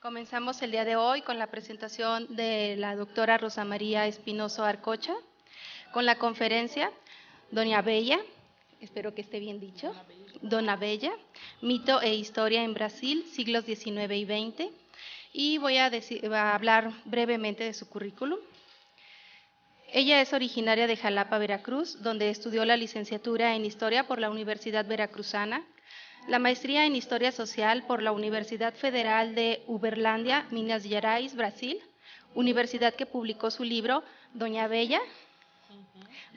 Comenzamos el día de hoy con la presentación de la doctora Rosa María Espinoso Arcocha, con la conferencia Doña Bella, espero que esté bien dicho, Dona Bella, Mito e Historia en Brasil, siglos XIX y XX, y voy a hablar brevemente de su currículum. Ella es originaria de Jalapa, Veracruz, donde estudió la licenciatura en Historia por la Universidad Veracruzana, la maestría en Historia Social por la Universidad Federal de Uberlândia, Minas Gerais, Brasil, universidad que publicó su libro Doña Bella,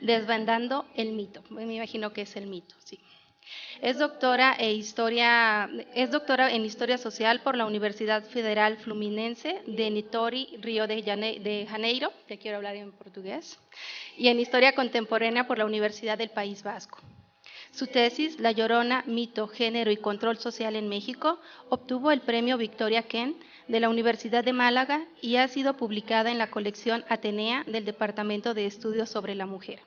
Desvendando el mito. Me imagino que es el mito, sí. Es doctora en Historia Social por la Universidad Federal Fluminense de Niterói, Río de Janeiro, ya quiero hablar en portugués, y en Historia Contemporánea por la Universidad del País Vasco. Su tesis, La Llorona, mito, género y control social en México, obtuvo el premio Victoria Kent de la Universidad de Málaga y ha sido publicada en la colección Atenea del Departamento de Estudios sobre la Mujer.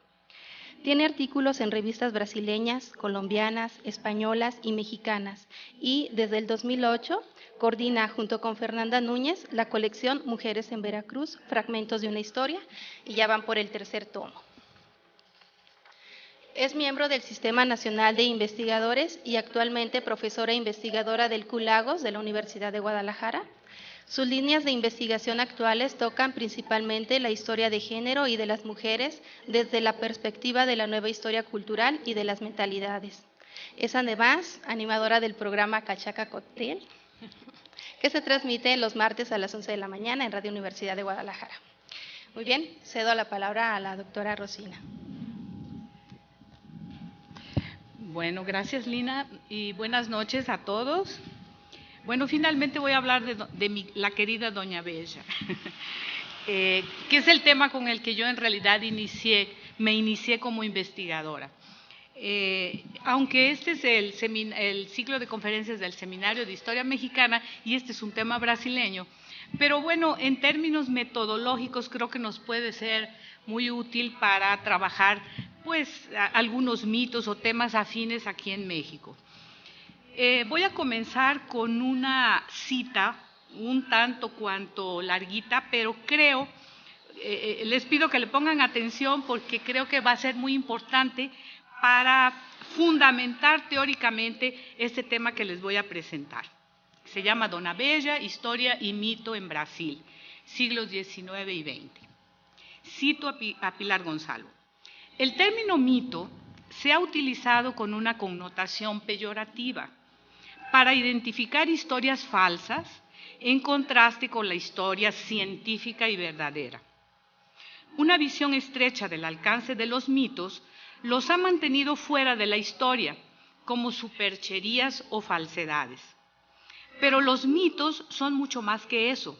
Tiene artículos en revistas brasileñas, colombianas, españolas y mexicanas y desde el 2008 coordina junto con Fernanda Núñez la colección Mujeres en Veracruz, Fragmentos de una Historia, y ya van por el 3er tomo. Es miembro del Sistema Nacional de Investigadores y actualmente profesora e investigadora del CULAGOS de la Universidad de Guadalajara. Sus líneas de investigación actuales tocan principalmente la historia de género y de las mujeres desde la perspectiva de la nueva historia cultural y de las mentalidades. Es además animadora del programa Cachaca Cocktail, que se transmite los martes a las 11 de la mañana en Radio Universidad de Guadalajara. Muy bien, cedo la palabra a la doctora Rosina. Bueno, gracias Lina y buenas noches a todos. Bueno, finalmente voy a hablar de la querida Doña Bella, que es el tema con el que yo en realidad me inicié como investigadora. Aunque este es el ciclo de conferencias del Seminario de Historia Mexicana y este es un tema brasileño, pero bueno, en términos metodológicos creo que nos puede ser muy útil para trabajar pues algunos mitos o temas afines aquí en México. Voy a comenzar con una cita un tanto cuanto larguita, pero creo, les pido que le pongan atención porque creo que va a ser muy importante para fundamentar teóricamente este tema que les voy a presentar. Se llama Dona Bella, Historia y Mito en Brasil, siglos XIX y XX. Cito a Pilar Gonzalo. El término mito se ha utilizado con una connotación peyorativa para identificar historias falsas en contraste con la historia científica y verdadera. Una visión estrecha del alcance de los mitos los ha mantenido fuera de la historia, como supercherías o falsedades. Pero los mitos son mucho más que eso,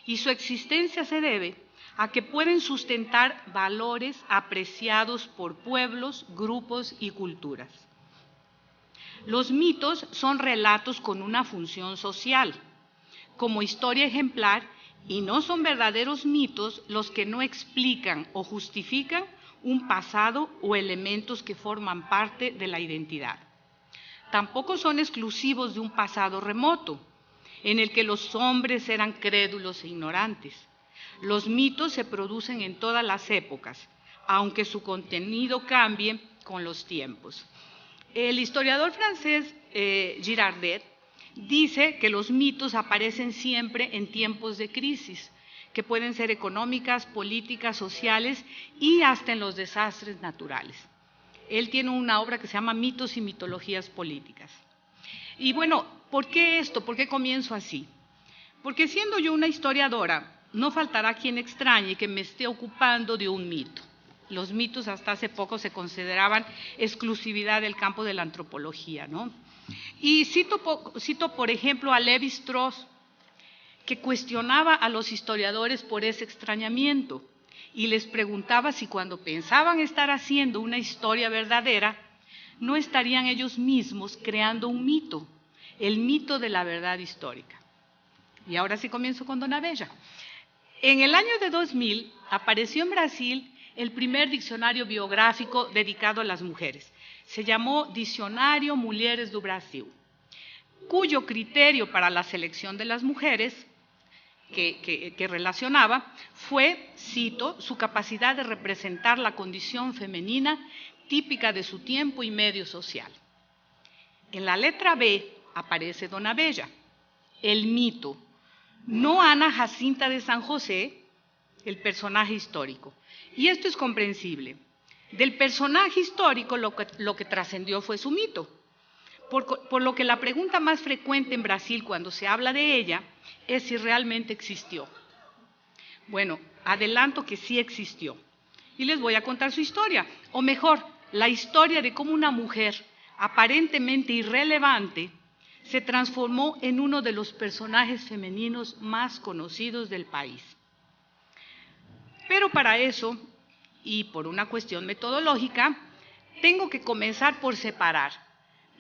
y su existencia se debe a que pueden sustentar valores apreciados por pueblos, grupos y culturas. Los mitos son relatos con una función social, como historia ejemplar, y no son verdaderos mitos los que no explican o justifican un pasado o elementos que forman parte de la identidad. Tampoco son exclusivos de un pasado remoto, en el que los hombres eran crédulos e ignorantes. Los mitos se producen en todas las épocas, aunque su contenido cambie con los tiempos. El historiador francés Girardet dice que los mitos aparecen siempre en tiempos de crisis, que pueden ser económicas, políticas, sociales y hasta en los desastres naturales. Él tiene una obra que se llama Mitos y mitologías políticas. Y bueno, ¿por qué esto? ¿Por qué comienzo así? Porque siendo yo una historiadora, no faltará quien extrañe que me esté ocupando de un mito. Los mitos hasta hace poco se consideraban exclusividad del campo de la antropología, ¿no? Y cito por ejemplo a Levi Strauss, que cuestionaba a los historiadores por ese extrañamiento y les preguntaba si cuando pensaban estar haciendo una historia verdadera, no estarían ellos mismos creando un mito, el mito de la verdad histórica. Y ahora sí comienzo con Dona Bella. En el año de 2000 apareció en Brasil el primer diccionario biográfico dedicado a las mujeres. Se llamó Dicionário Mulheres do Brasil, cuyo criterio para la selección de las mujeres que relacionaba fue, cito, su capacidad de representar la condición femenina típica de su tiempo y medio social. En la letra B aparece Dona Bella, el mito, no Ana Jacinta de San José, el personaje histórico. Y esto es comprensible. Del personaje histórico lo que trascendió fue su mito, por lo que la pregunta más frecuente en Brasil cuando se habla de ella es si realmente existió. Bueno, adelanto que sí existió. Y les voy a contar su historia, o mejor, la historia de cómo una mujer aparentemente irrelevante se transformó en uno de los personajes femeninos más conocidos del país. Pero para eso, y por una cuestión metodológica, tengo que comenzar por separar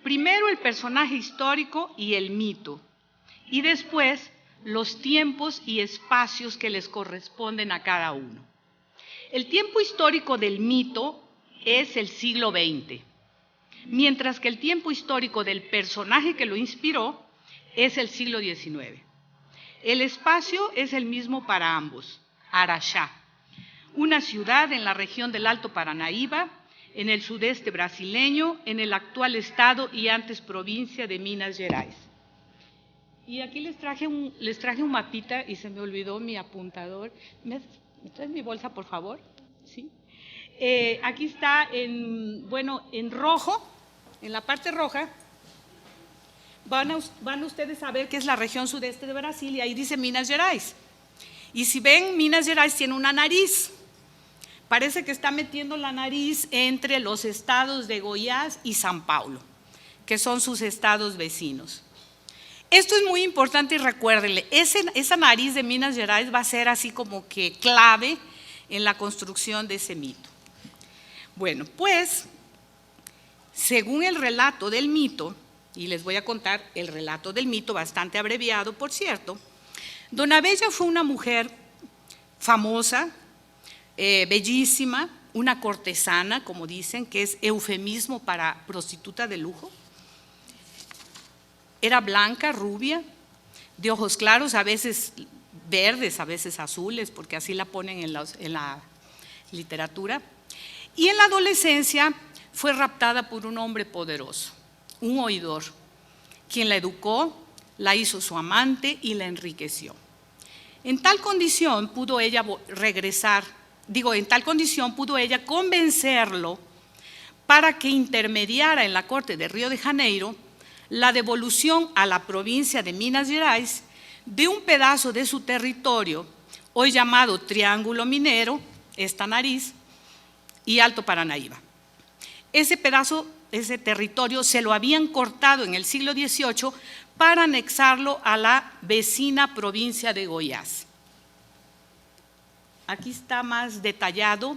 primero el personaje histórico y el mito, y después los tiempos y espacios que les corresponden a cada uno. El tiempo histórico del mito es el siglo XX, mientras que el tiempo histórico del personaje que lo inspiró es el siglo XIX. El espacio es el mismo para ambos, Araxá, una ciudad en la región del Alto Paranaíba, en el sudeste brasileño, en el actual estado y antes provincia de Minas Gerais. Y aquí les traje un mapita y se me olvidó mi apuntador. ¿Me traes mi bolsa, por favor? ¿Sí? Aquí está en rojo, en la parte roja, van ustedes a ver que es la región sudeste de Brasil y ahí dice Minas Gerais. Y si ven, Minas Gerais tiene una nariz. Parece que está metiendo la nariz entre los estados de Goiás y São Paulo, que son sus estados vecinos. Esto es muy importante y recuérdenle, esa nariz de Minas Gerais va a ser así como que clave en la construcción de ese mito. Bueno, pues, según el relato del mito, y les voy a contar el relato del mito, bastante abreviado, por cierto, Dona Bella fue una mujer famosa, bellísima, una cortesana, como dicen, que es eufemismo para prostituta de lujo. Era blanca, rubia, de ojos claros, a veces verdes, a veces azules, porque así la ponen en la literatura. Y en la adolescencia fue raptada por un hombre poderoso, un oidor, quien la educó, la hizo su amante y la enriqueció. En tal condición pudo ella convencerlo para que intermediara en la corte de Río de Janeiro la devolución a la provincia de Minas Gerais de un pedazo de su territorio, hoy llamado Triángulo Minero, esta nariz, y Alto Paranaíba. Ese territorio se lo habían cortado en el siglo XVIII para anexarlo a la vecina provincia de Goiás. Aquí está más detallado,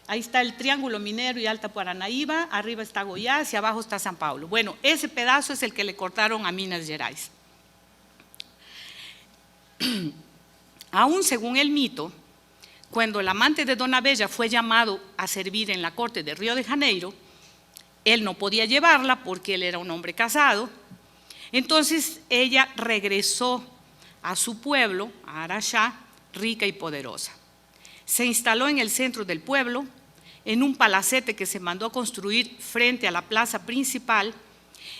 ahí está el Triángulo Minero y Alto Paranaíba, arriba está Goiás y abajo está São Paulo. Bueno, ese pedazo es el que le cortaron a Minas Gerais. Aún según el mito, cuando el amante de Dona Bella fue llamado a servir en la corte de Río de Janeiro, él no podía llevarla porque él era un hombre casado. Entonces ella regresó a su pueblo, a Araxá, rica y poderosa. Se instaló en el centro del pueblo, en un palacete que se mandó a construir frente a la plaza principal,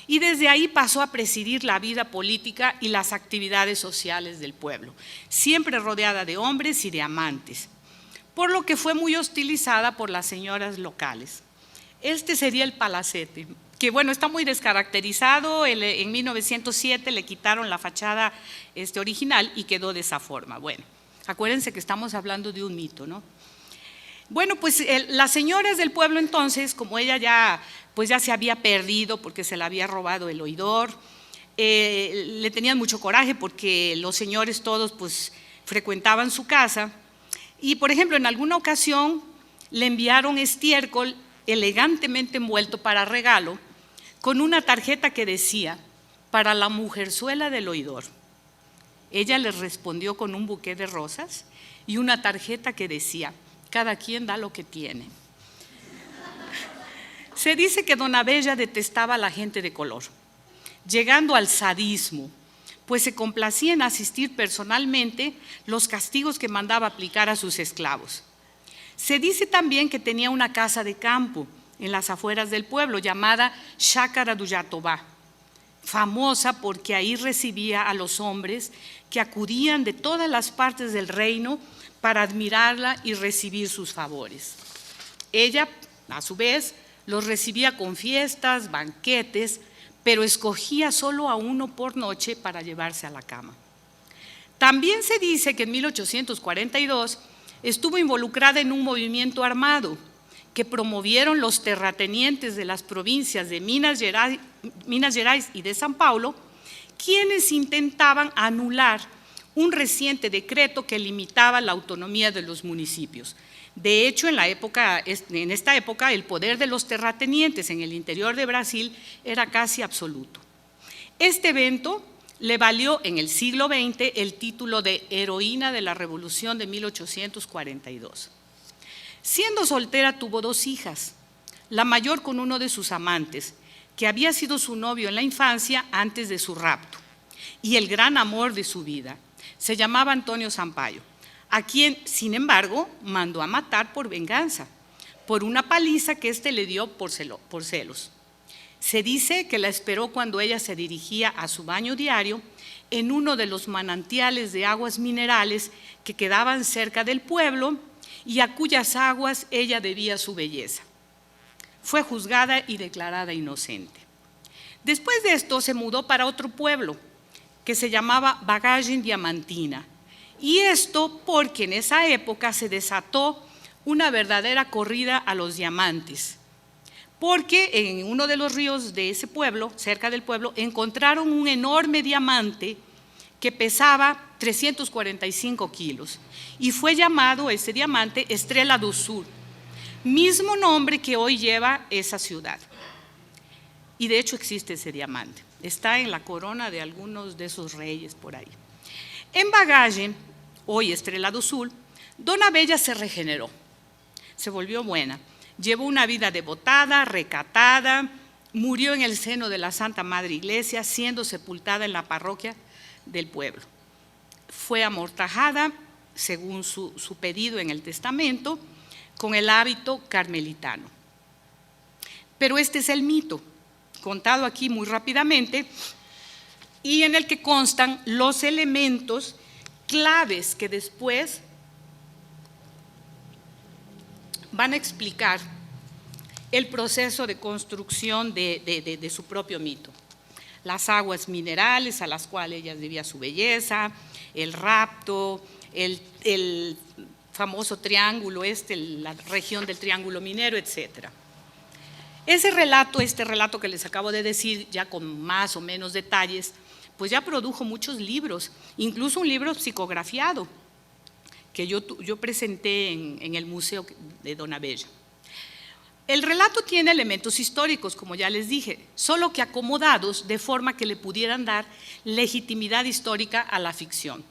y desde ahí pasó a presidir la vida política y las actividades sociales del pueblo, siempre rodeada de hombres y de amantes, por lo que fue muy hostilizada por las señoras locales. Este sería el palacete, que bueno, está muy descaracterizado. En 1907 le quitaron la fachada original y quedó de esa forma. Bueno, acuérdense que estamos hablando de un mito, ¿no? Bueno, pues las señoras del pueblo entonces, como ella ya se había perdido porque se la había robado el oidor, le tenían mucho coraje porque los señores todos pues frecuentaban su casa y, por ejemplo, en alguna ocasión le enviaron estiércol elegantemente envuelto para regalo con una tarjeta que decía: para la mujerzuela del oidor. Ella les respondió con un buqué de rosas y una tarjeta que decía: cada quien da lo que tiene. Se dice que Dona Bella detestaba a la gente de color, llegando al sadismo, pues se complacía en asistir personalmente los castigos que mandaba aplicar a sus esclavos. Se dice también que tenía una casa de campo en las afueras del pueblo llamada Chácara do Jatobá, famosa porque ahí recibía a los hombres que acudían de todas las partes del reino para admirarla y recibir sus favores. Ella, a su vez, los recibía con fiestas, banquetes, pero escogía solo a uno por noche para llevarse a la cama. También se dice que en 1842 estuvo involucrada en un movimiento armado que promovieron los terratenientes de las provincias de Minas Gerais y de San Paulo, quienes intentaban anular un reciente decreto que limitaba la autonomía de los municipios. De hecho, en esta época, el poder de los terratenientes en el interior de Brasil era casi absoluto. Este evento le valió en el siglo XX el título de heroína de la Revolución de 1842. Siendo soltera, tuvo 2 hijas, la mayor con uno de sus amantes, que había sido su novio en la infancia antes de su rapto, y el gran amor de su vida. Se llamaba Antonio Sampaio, a quien, sin embargo, mandó a matar por venganza, por una paliza que éste le dio por celos. Se dice que la esperó cuando ella se dirigía a su baño diario en uno de los manantiales de aguas minerales que quedaban cerca del pueblo y a cuyas aguas ella debía su belleza. Fue juzgada y declarada inocente. Después de esto se mudó para otro pueblo que se llamaba Bagagem Diamantina, y esto porque en esa época se desató una verdadera corrida a los diamantes, porque en uno de los ríos de ese pueblo, cerca del pueblo, encontraron un enorme diamante que pesaba 345 kilos y fue llamado ese diamante Estrela do Sul, mismo nombre que hoy lleva esa ciudad. Y de hecho existe ese diamante, está en la corona de algunos de esos reyes por ahí. En Bagagem, hoy Estrela do Sul, Dona Bella se regeneró, se volvió buena, llevó una vida devotada, recatada, murió en el seno de la Santa Madre Iglesia, siendo sepultada en la parroquia del pueblo. Fue amortajada, según su pedido en el testamento, con el hábito carmelitano. Pero este es el mito, contado aquí muy rápidamente, y en el que constan los elementos claves que después van a explicar el proceso de construcción de su propio mito. Las aguas minerales a las cuales ella debía su belleza, el rapto, el famoso triángulo la región del Triángulo Minero, etc. Este relato que les acabo de decir, ya con más o menos detalles, pues ya produjo muchos libros, incluso un libro psicografiado que yo presenté en el Museo de Dona Bella. El relato tiene elementos históricos, como ya les dije, solo que acomodados de forma que le pudieran dar legitimidad histórica a la ficción.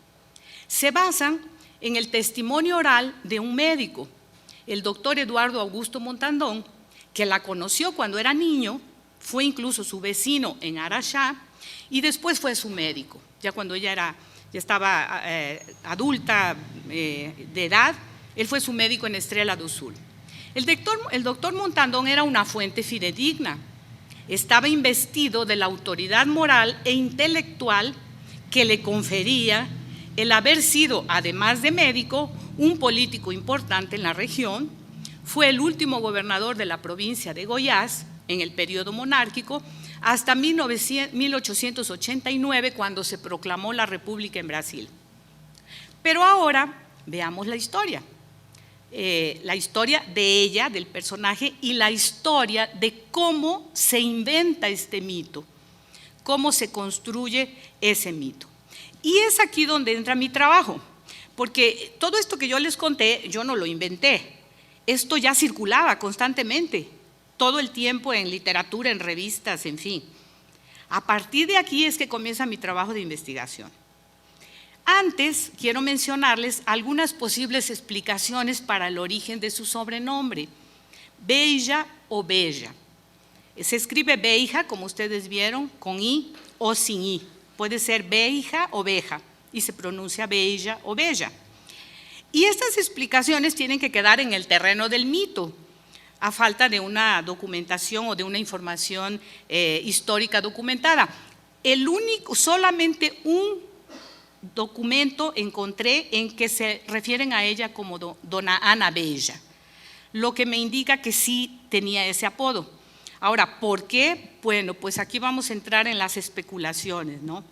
Se basan en el testimonio oral de un médico, el doctor Eduardo Augusto Montandón, que la conoció cuando era niño, fue incluso su vecino en Araxá y después fue su médico, ya cuando ella ya estaba adulta de edad, él fue su médico en Estrela do Sul. El doctor Montandón era una fuente fidedigna, estaba investido de la autoridad moral e intelectual que le confería el haber sido, además de médico, un político importante en la región, fue el último gobernador de la provincia de Goiás en el periodo monárquico hasta 1889, cuando se proclamó la República en Brasil. Pero ahora veamos la historia de ella, del personaje, y la historia de cómo se inventa este mito, cómo se construye ese mito. Y es aquí donde entra mi trabajo, porque todo esto que yo les conté, yo no lo inventé, esto ya circulaba constantemente, todo el tiempo en literatura, en revistas, en fin. A partir de aquí es que comienza mi trabajo de investigación. Antes quiero mencionarles algunas posibles explicaciones para el origen de su sobrenombre, Beija o Bella. Se escribe Beija, como ustedes vieron, con I o sin I. puede ser beija o beja, y se pronuncia bella o bella. Y estas explicaciones tienen que quedar en el terreno del mito, a falta de una documentación o de una información histórica documentada. Solamente un documento encontré en que se refieren a ella como Dona Ana Bella, lo que me indica que sí tenía ese apodo. Ahora, ¿por qué? Bueno, pues aquí vamos a entrar en las especulaciones, ¿no?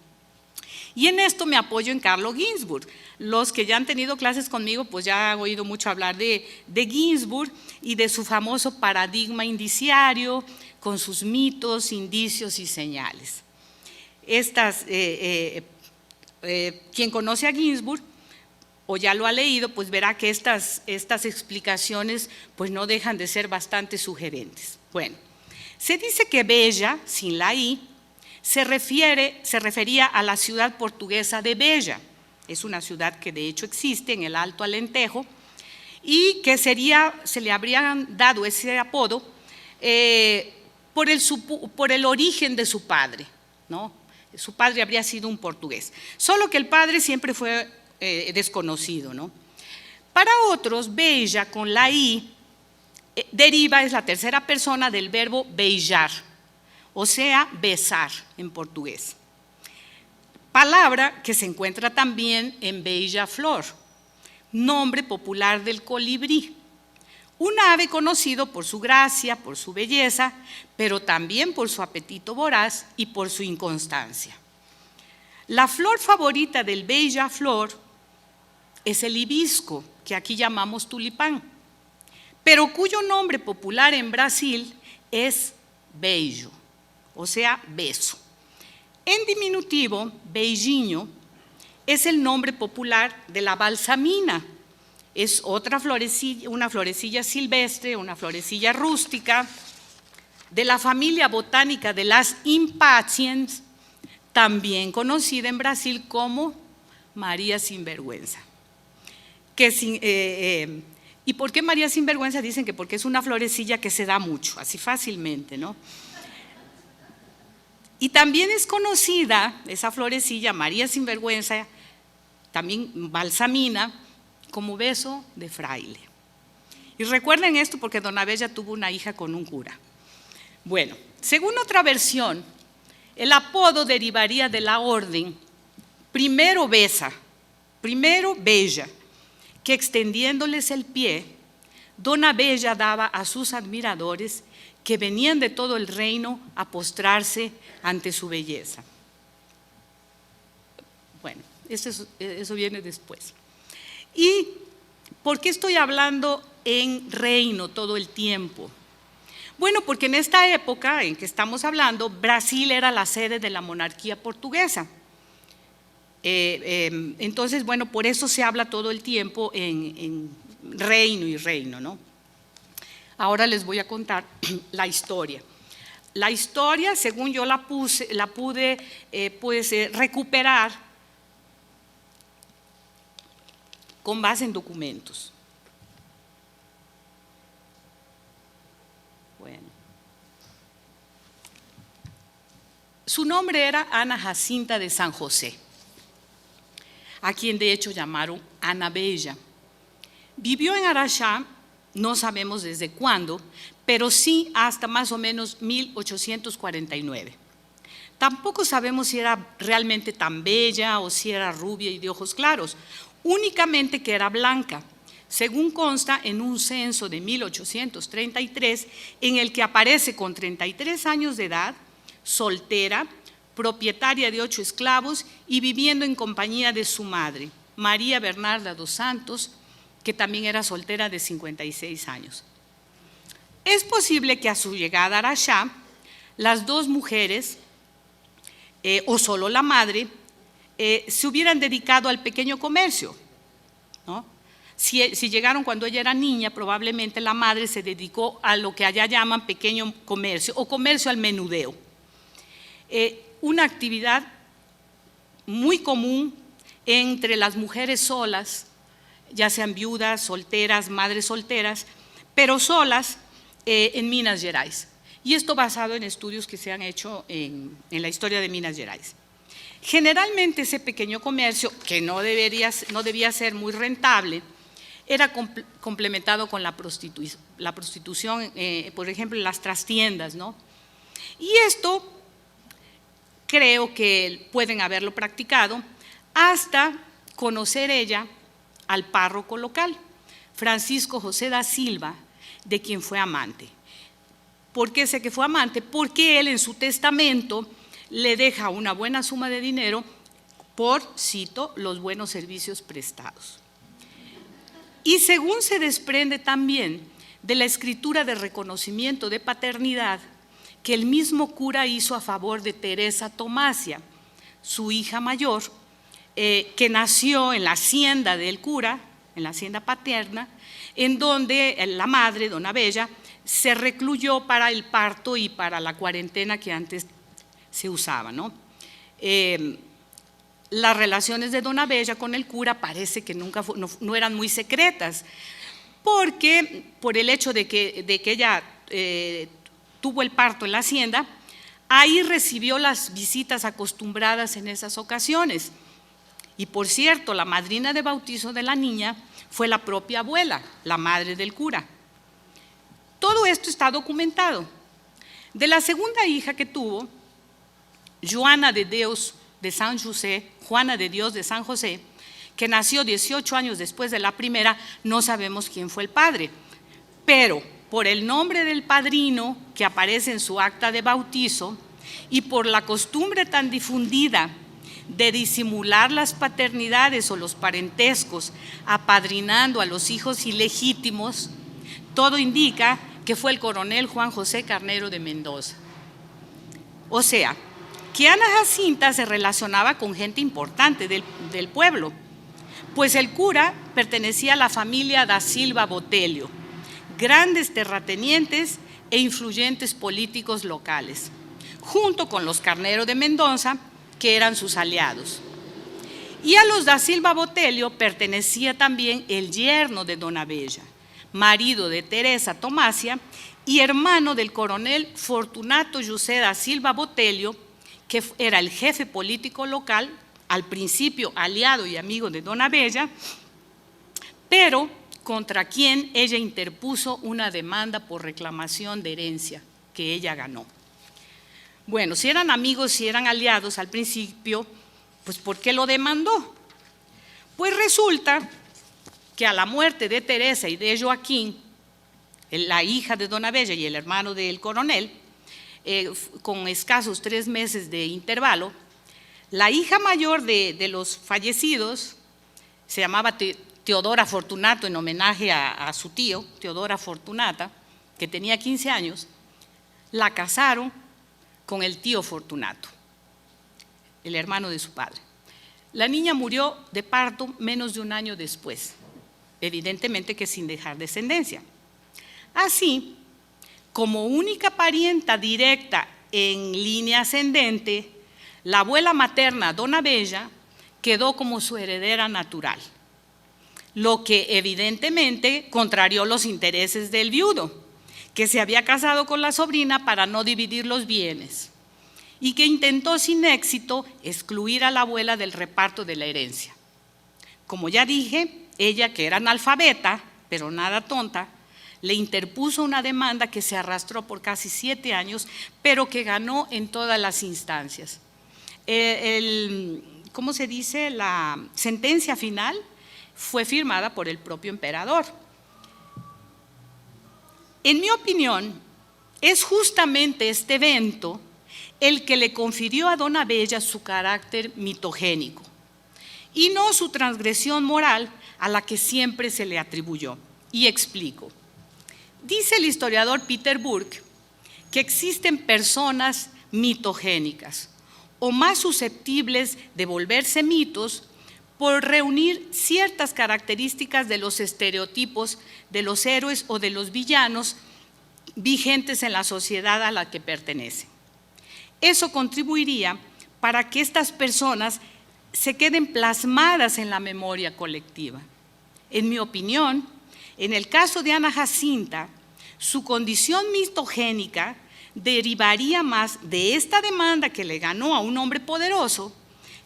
Y en esto me apoyo en Carlo Ginzburg. Los que ya han tenido clases conmigo, pues ya han oído mucho hablar de Ginzburg y de su famoso paradigma indiciario, con sus mitos, indicios y señales. Quien conoce a Ginzburg o ya lo ha leído, pues verá que estas explicaciones pues no dejan de ser bastante sugerentes. Bueno, se dice que Bella, sin la I, se refería a la ciudad portuguesa de Beja. Es una ciudad que de hecho existe en el Alto Alentejo y que se le habrían dado ese apodo por el origen de su padre, ¿no? Su padre habría sido un portugués, solo que el padre siempre fue desconocido, ¿no? Para otros, Beja con la I es la tercera persona del verbo beijar, o sea, besar en portugués. Palabra que se encuentra también en beija-flor, nombre popular del colibrí, un ave conocido por su gracia, por su belleza, pero también por su apetito voraz y por su inconstancia. La flor favorita del beija-flor es el hibisco, que aquí llamamos tulipán, pero cuyo nombre popular en Brasil es beijo, o sea, beso. En diminutivo, beijinho es el nombre popular de la balsamina. Es otra florecilla, una florecilla silvestre, una florecilla rústica, de la familia botánica de las impatiens, también conocida en Brasil como María Sinvergüenza. ¿Y por qué María Sinvergüenza? Dicen que porque es una florecilla que se da mucho, así fácilmente, ¿no? Y también es conocida esa florecilla, María Sinvergüenza, también balsamina, como beso de fraile. Y recuerden esto porque Dona Bella tuvo una hija con un cura. Bueno, según otra versión, el apodo derivaría de la orden primero besa, primero bella, que extendiéndoles el pie, Dona Bella daba a sus admiradores que venían de todo el reino a postrarse ante su belleza. Bueno, eso viene después. ¿Y por qué estoy hablando en reino todo el tiempo? Bueno, porque en esta época en que estamos hablando, Brasil era la sede de la monarquía portuguesa. Entonces, bueno, por eso se habla todo el tiempo en reino y reino, ¿no? Ahora les voy a contar la historia. La historia, según yo la pude recuperar con base en documentos. Bueno. Su nombre era Ana Jacinta de San José, a quien de hecho llamaron Ana Bella. Vivió en Araxá, no sabemos desde cuándo, pero sí hasta más o menos 1849. Tampoco sabemos si era realmente tan bella o si era rubia y de ojos claros, únicamente que era blanca, según consta en un censo de 1833, en el que aparece con 33 años de edad, soltera, propietaria de 8 esclavos y viviendo en compañía de su madre, María Bernarda dos Santos, que también era soltera de 56 años. Es posible que a su llegada a Araxá, las dos mujeres, o solo la madre, se hubieran dedicado al pequeño comercio, ¿no? Si llegaron cuando ella era niña, probablemente la madre se dedicó a lo que allá llaman pequeño comercio o comercio al menudeo. Una actividad muy común entre las mujeres solas, ya sean viudas, solteras, madres solteras, pero solas en Minas Gerais. Y esto basado en estudios que se han hecho en la historia de Minas Gerais. Generalmente ese pequeño comercio, que no debía ser muy rentable, era complementado con la prostitución, por ejemplo, en las trastiendas, ¿no? Y esto creo que pueden haberlo practicado hasta conocer ella al párroco local, Francisco José da Silva, de quien fue amante. ¿Por qué sé que fue amante? Porque él en su testamento le deja una buena suma de dinero por, cito, los buenos servicios prestados. Y según se desprende también de la escritura de reconocimiento de paternidad que el mismo cura hizo a favor de Teresa Tomasia, su hija mayor, que nació en la hacienda del cura, en la hacienda paterna, en donde la madre, dona Bella, se recluyó para el parto y para la cuarentena que antes se usaba, ¿no? Las relaciones de dona Bella con el cura parece que no eran muy secretas, porque por el hecho de que ella tuvo el parto en la hacienda, ahí recibió las visitas acostumbradas en esas ocasiones. Y por cierto, la madrina de bautizo de la niña fue la propia abuela, la madre del cura. Todo esto está documentado. De la segunda hija que tuvo, Juana de Dios de San José, Juana de Dios de San José, que nació 18 años después de la primera, no sabemos quién fue el padre, pero por el nombre del padrino que aparece en su acta de bautizo y por la costumbre tan difundida de disimular las paternidades o los parentescos apadrinando a los hijos ilegítimos, todo indica que fue el coronel Juan José Carnero de Mendoza. O sea, que Ana Jacinta se relacionaba con gente importante del pueblo, pues el cura pertenecía a la familia da Silva Botelho, grandes terratenientes e influyentes políticos locales, junto con los Carnero de Mendoza, que eran sus aliados. Y a los da Silva Botelho pertenecía también el yerno de dona Bella, marido de Teresa Tomasia y hermano del coronel Fortunato José da Silva Botelho, que era el jefe político local, al principio aliado y amigo de dona Bella, pero contra quien ella interpuso una demanda por reclamación de herencia que ella ganó. Bueno, si eran amigos, si eran aliados al principio, pues ¿por qué lo demandó? Pues resulta que a la muerte de Teresa y de Joaquín, la hija de dona Bella y el hermano del coronel, con escasos 3 meses de intervalo, la hija mayor de los fallecidos, se llamaba Teodora Fortunato en homenaje a su tío, Teodora Fortunata, que tenía 15 años, la casaron con el tío Fortunato, el hermano de su padre. La niña murió de parto menos de 1 año después, evidentemente que sin dejar descendencia. Así, como única parienta directa en línea ascendente, la abuela materna, dona Bella, quedó como su heredera natural, lo que evidentemente contrarió los intereses del viudo, que se había casado con la sobrina para no dividir los bienes y que intentó sin éxito excluir a la abuela del reparto de la herencia. Como ya dije, ella, que era analfabeta, pero nada tonta, le interpuso una demanda que se arrastró por casi 7 años, pero que ganó en todas las instancias. ¿Cómo se dice? La sentencia final fue firmada por el propio emperador. En mi opinión, es justamente este evento el que le confirió a dona Bella su carácter mitogénico y no su transgresión moral a la que siempre se le atribuyó. Y explico. Dice el historiador Peter Burke que existen personas mitogénicas o más susceptibles de volverse mitos por reunir ciertas características de los estereotipos de los héroes o de los villanos vigentes en la sociedad a la que pertenecen. Eso contribuiría para que estas personas se queden plasmadas en la memoria colectiva. En mi opinión, en el caso de Ana Jacinta, su condición mitogénica derivaría más de esta demanda que le ganó a un hombre poderoso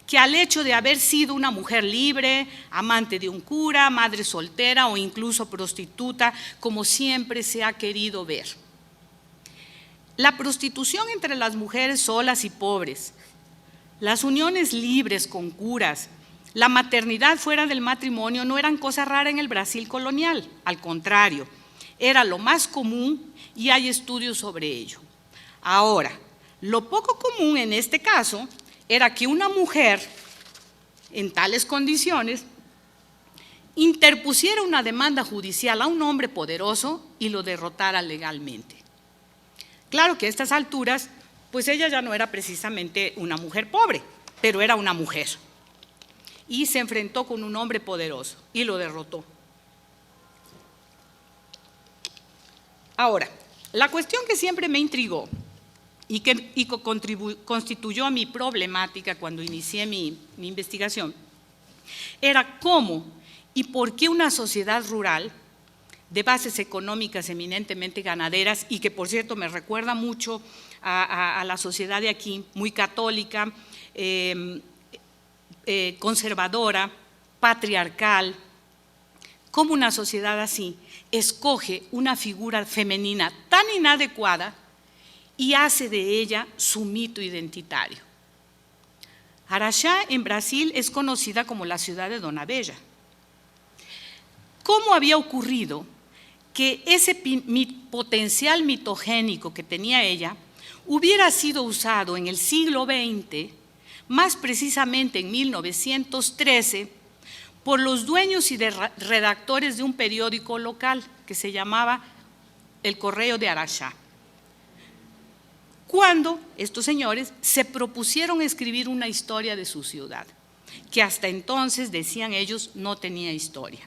que al hecho de haber sido una mujer libre, amante de un cura, madre soltera o incluso prostituta, como siempre se ha querido ver. La prostitución entre las mujeres solas y pobres, las uniones libres con curas, la maternidad fuera del matrimonio no eran cosa rara en el Brasil colonial, al contrario, era lo más común y hay estudios sobre ello. Ahora, lo poco común en este caso era que una mujer en tales condiciones interpusiera una demanda judicial a un hombre poderoso y lo derrotara legalmente. Claro que a estas alturas, pues ella ya no era precisamente una mujer pobre, pero era una mujer. Y se enfrentó con un hombre poderoso y lo derrotó. Ahora, la cuestión que siempre me intrigó y que constituyó a mi problemática cuando inicié mi investigación, era cómo y por qué una sociedad rural de bases económicas eminentemente ganaderas, y que por cierto me recuerda mucho a la sociedad de aquí, muy católica, conservadora, patriarcal, cómo una sociedad así escoge una figura femenina tan inadecuada y hace de ella su mito identitario. Araxá en Brasil es conocida como la ciudad de Dona Bella. ¿Cómo había ocurrido que ese potencial mitogénico que tenía ella hubiera sido usado en el siglo XX, más precisamente en 1913, por los dueños y redactores de un periódico local que se llamaba El Correo de Araxá? Cuando estos señores se propusieron escribir una historia de su ciudad, que hasta entonces, decían ellos, no tenía historia.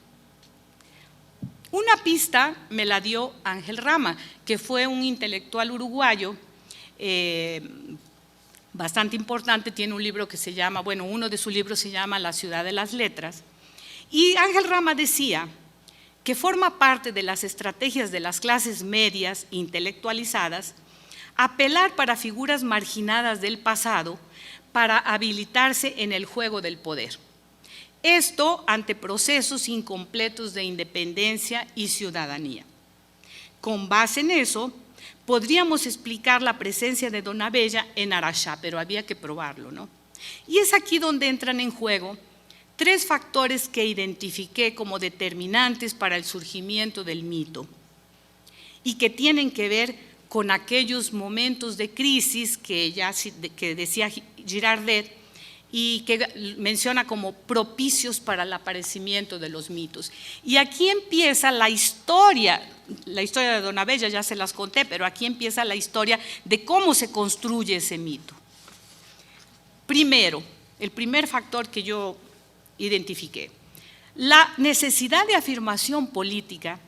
Una pista me la dio Ángel Rama, que fue un intelectual uruguayo bastante importante, tiene un libro que se llama, bueno, uno de sus libros se llama La ciudad de las letras, y Ángel Rama decía que forma parte de las estrategias de las clases medias intelectualizadas apelar para figuras marginadas del pasado para habilitarse en el juego del poder. Esto ante procesos incompletos de independencia y ciudadanía. Con base en eso, podríamos explicar la presencia de Dona Bella en Araxá, pero había que probarlo, ¿no? Y es aquí donde entran en juego tres factores que identifiqué como determinantes para el surgimiento del mito y que tienen que ver con aquellos momentos de crisis que decía Girardet y que menciona como propicios para el aparecimiento de los mitos. Y aquí empieza la historia de Dona Bella, ya se las conté, pero aquí empieza la historia de cómo se construye ese mito. Primero, el primer factor que yo identifiqué, la necesidad de afirmación política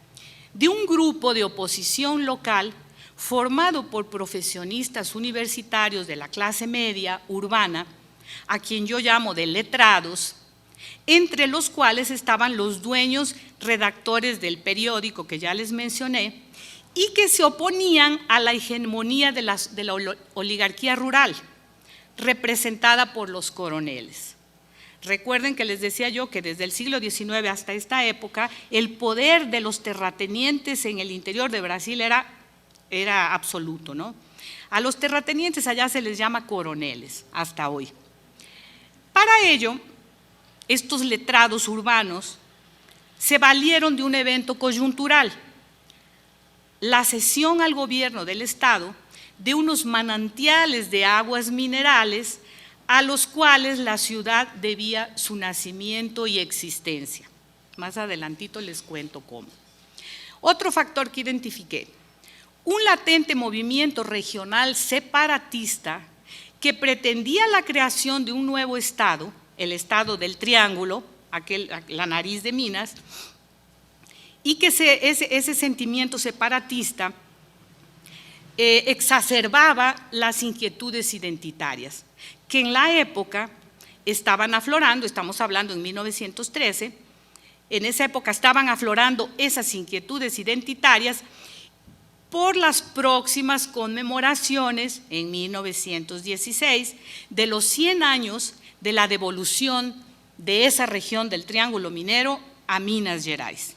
de un grupo de oposición local formado por profesionistas universitarios de la clase media urbana, a quien yo llamo de letrados, entre los cuales estaban los dueños redactores del periódico que ya les mencioné y que se oponían a la hegemonía de la oligarquía rural, representada por los coroneles. Recuerden que les decía yo que desde el siglo XIX hasta esta época el poder de los terratenientes en el interior de Brasil era absoluto, ¿no? A los terratenientes allá se les llama coroneles hasta hoy. Para ello, estos letrados urbanos se valieron de un evento coyuntural, la cesión al gobierno del Estado de unos manantiales de aguas minerales a los cuales la ciudad debía su nacimiento y existencia. Más adelantito les cuento cómo. Otro factor que identifiqué, un latente movimiento regional separatista que pretendía la creación de un nuevo estado, el estado del Triángulo, la nariz de Minas, y que ese sentimiento separatista exacerbaba las inquietudes identitarias, que en la época estaban aflorando, estamos hablando en 1913, en esa época estaban aflorando esas inquietudes identitarias por las próximas conmemoraciones en 1916 de los 100 años de la devolución de esa región del Triángulo Minero a Minas Gerais.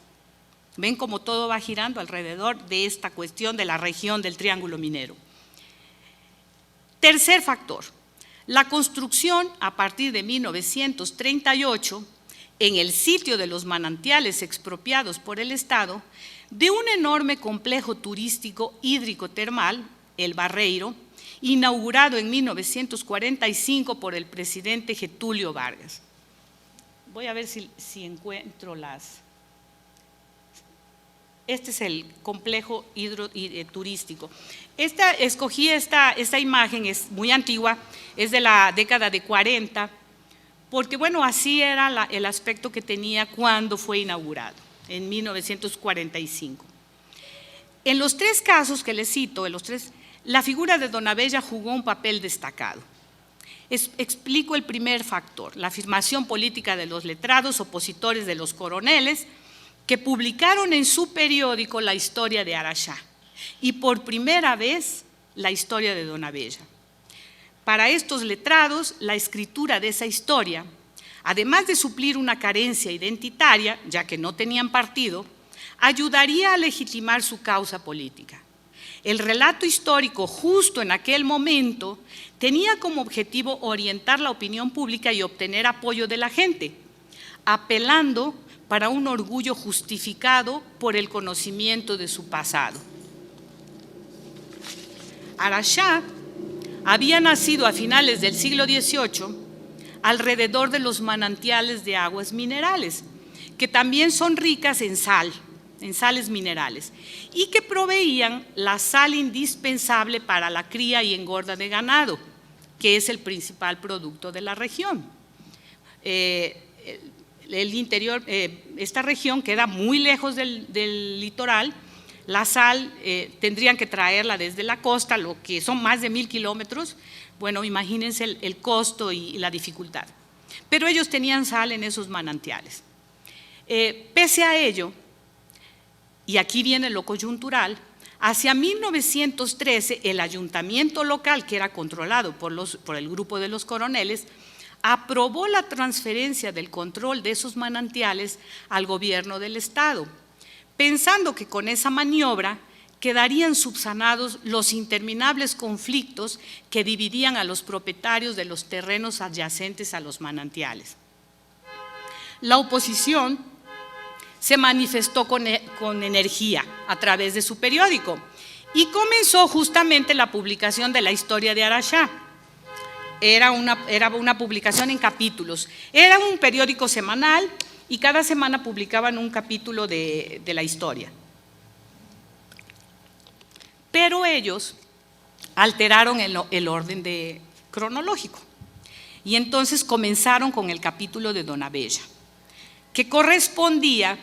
Ven cómo todo va girando alrededor de esta cuestión de la región del Triángulo Minero. Tercer factor, la construcción a partir de 1938 en el sitio de los manantiales expropiados por el Estado de un enorme complejo turístico hídrico-termal, el Barreiro, inaugurado en 1945 por el presidente Getúlio Vargas. Voy a ver si encuentro las… Este es el complejo turístico. Escogí esta imagen, es muy antigua, es de la década de 40, porque bueno, así era el aspecto que tenía cuando fue inaugurado, en 1945. En los tres casos que les cito, la figura de Don Abella jugó un papel destacado. Explico el primer factor, la afirmación política de los letrados opositores de los coroneles, que publicaron en su periódico la historia de Araxá y por primera vez la historia de Don Abella. Para estos letrados, la escritura de esa historia, además de suplir una carencia identitaria, ya que no tenían partido, ayudaría a legitimar su causa política. El relato histórico justo en aquel momento tenía como objetivo orientar la opinión pública y obtener apoyo de la gente, apelando para un orgullo justificado por el conocimiento de su pasado. Araxá había nacido a finales del siglo XVIII alrededor de los manantiales de aguas minerales, que también son ricas en sales minerales, y que proveían la sal indispensable para la cría y engorda de ganado, que es el principal producto de la región. El interior, esta región queda muy lejos del litoral. La sal tendrían que traerla desde la costa, lo que son más de 1000 kilómetros. Bueno, imagínense el costo y la dificultad. Pero ellos tenían sal en esos manantiales. Pese a ello, y aquí viene lo coyuntural, hacia 1913 el ayuntamiento local, que era controlado por el grupo de los coroneles, aprobó la transferencia del control de esos manantiales al gobierno del Estado, pensando que con esa maniobra quedarían subsanados los interminables conflictos que dividían a los propietarios de los terrenos adyacentes a los manantiales. La oposición se manifestó con energía a través de su periódico y comenzó justamente la publicación de la historia de Araxá. Era una publicación en capítulos. Era un periódico semanal y cada semana publicaban un capítulo de la historia. Pero ellos alteraron el orden cronológico y entonces comenzaron con el capítulo de Don Abella, que correspondía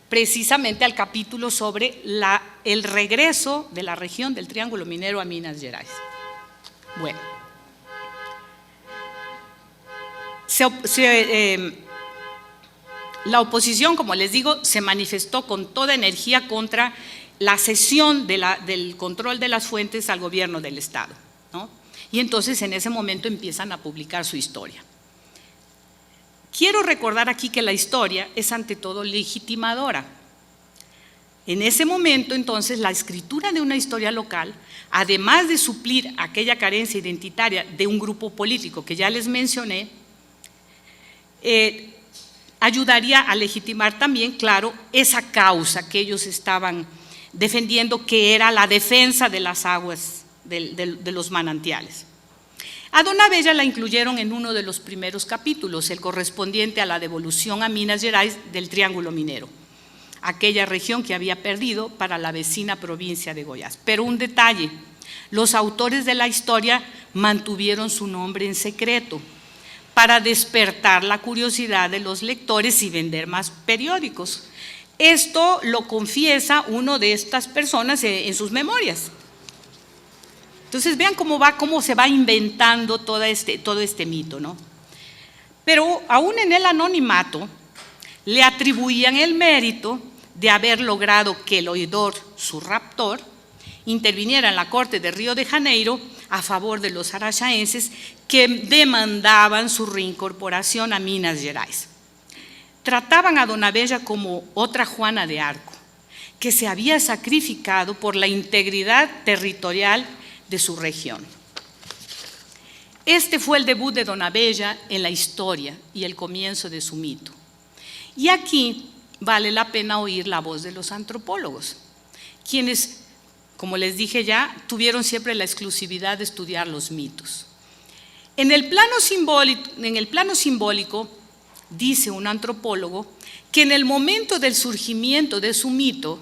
precisamente al capítulo sobre el regreso de la región del Triángulo Minero a Minas Gerais. Bueno, la oposición, como les digo, se manifestó con toda energía contra la cesión del control de las fuentes al gobierno del Estado, ¿no? Y entonces en ese momento empiezan a publicar su historia. Quiero recordar aquí que la historia es ante todo legitimadora. En ese momento, entonces, la escritura de una historia local, además de suplir aquella carencia identitaria de un grupo político que ya les mencioné, ayudaría a legitimar también, claro, esa causa que ellos estaban defendiendo, que era la defensa de las aguas de los manantiales. A Don Abella la incluyeron en uno de los primeros capítulos, el correspondiente a la devolución a Minas Gerais del Triángulo Minero, aquella región que había perdido para la vecina provincia de Goiás. Pero un detalle, los autores de la historia mantuvieron su nombre en secreto para despertar la curiosidad de los lectores y vender más periódicos. Esto lo confiesa uno de estas personas en sus memorias. Entonces vean cómo se va inventando todo este mito, ¿no? Pero aún en el anonimato le atribuían el mérito de haber logrado que el oidor, su raptor, interviniera en la corte de Río de Janeiro a favor de los araxaenses que demandaban su reincorporación a Minas Gerais. Trataban a Dona Bella como otra Juana de Arco, que se había sacrificado por la integridad territorial de su región. Este fue el debut de Dona Bella en la historia y el comienzo de su mito. Y aquí vale la pena oír la voz de los antropólogos, quienes, como les dije ya, tuvieron siempre la exclusividad de estudiar los mitos. En el plano simbólico, dice un antropólogo, que en el momento del surgimiento de su mito,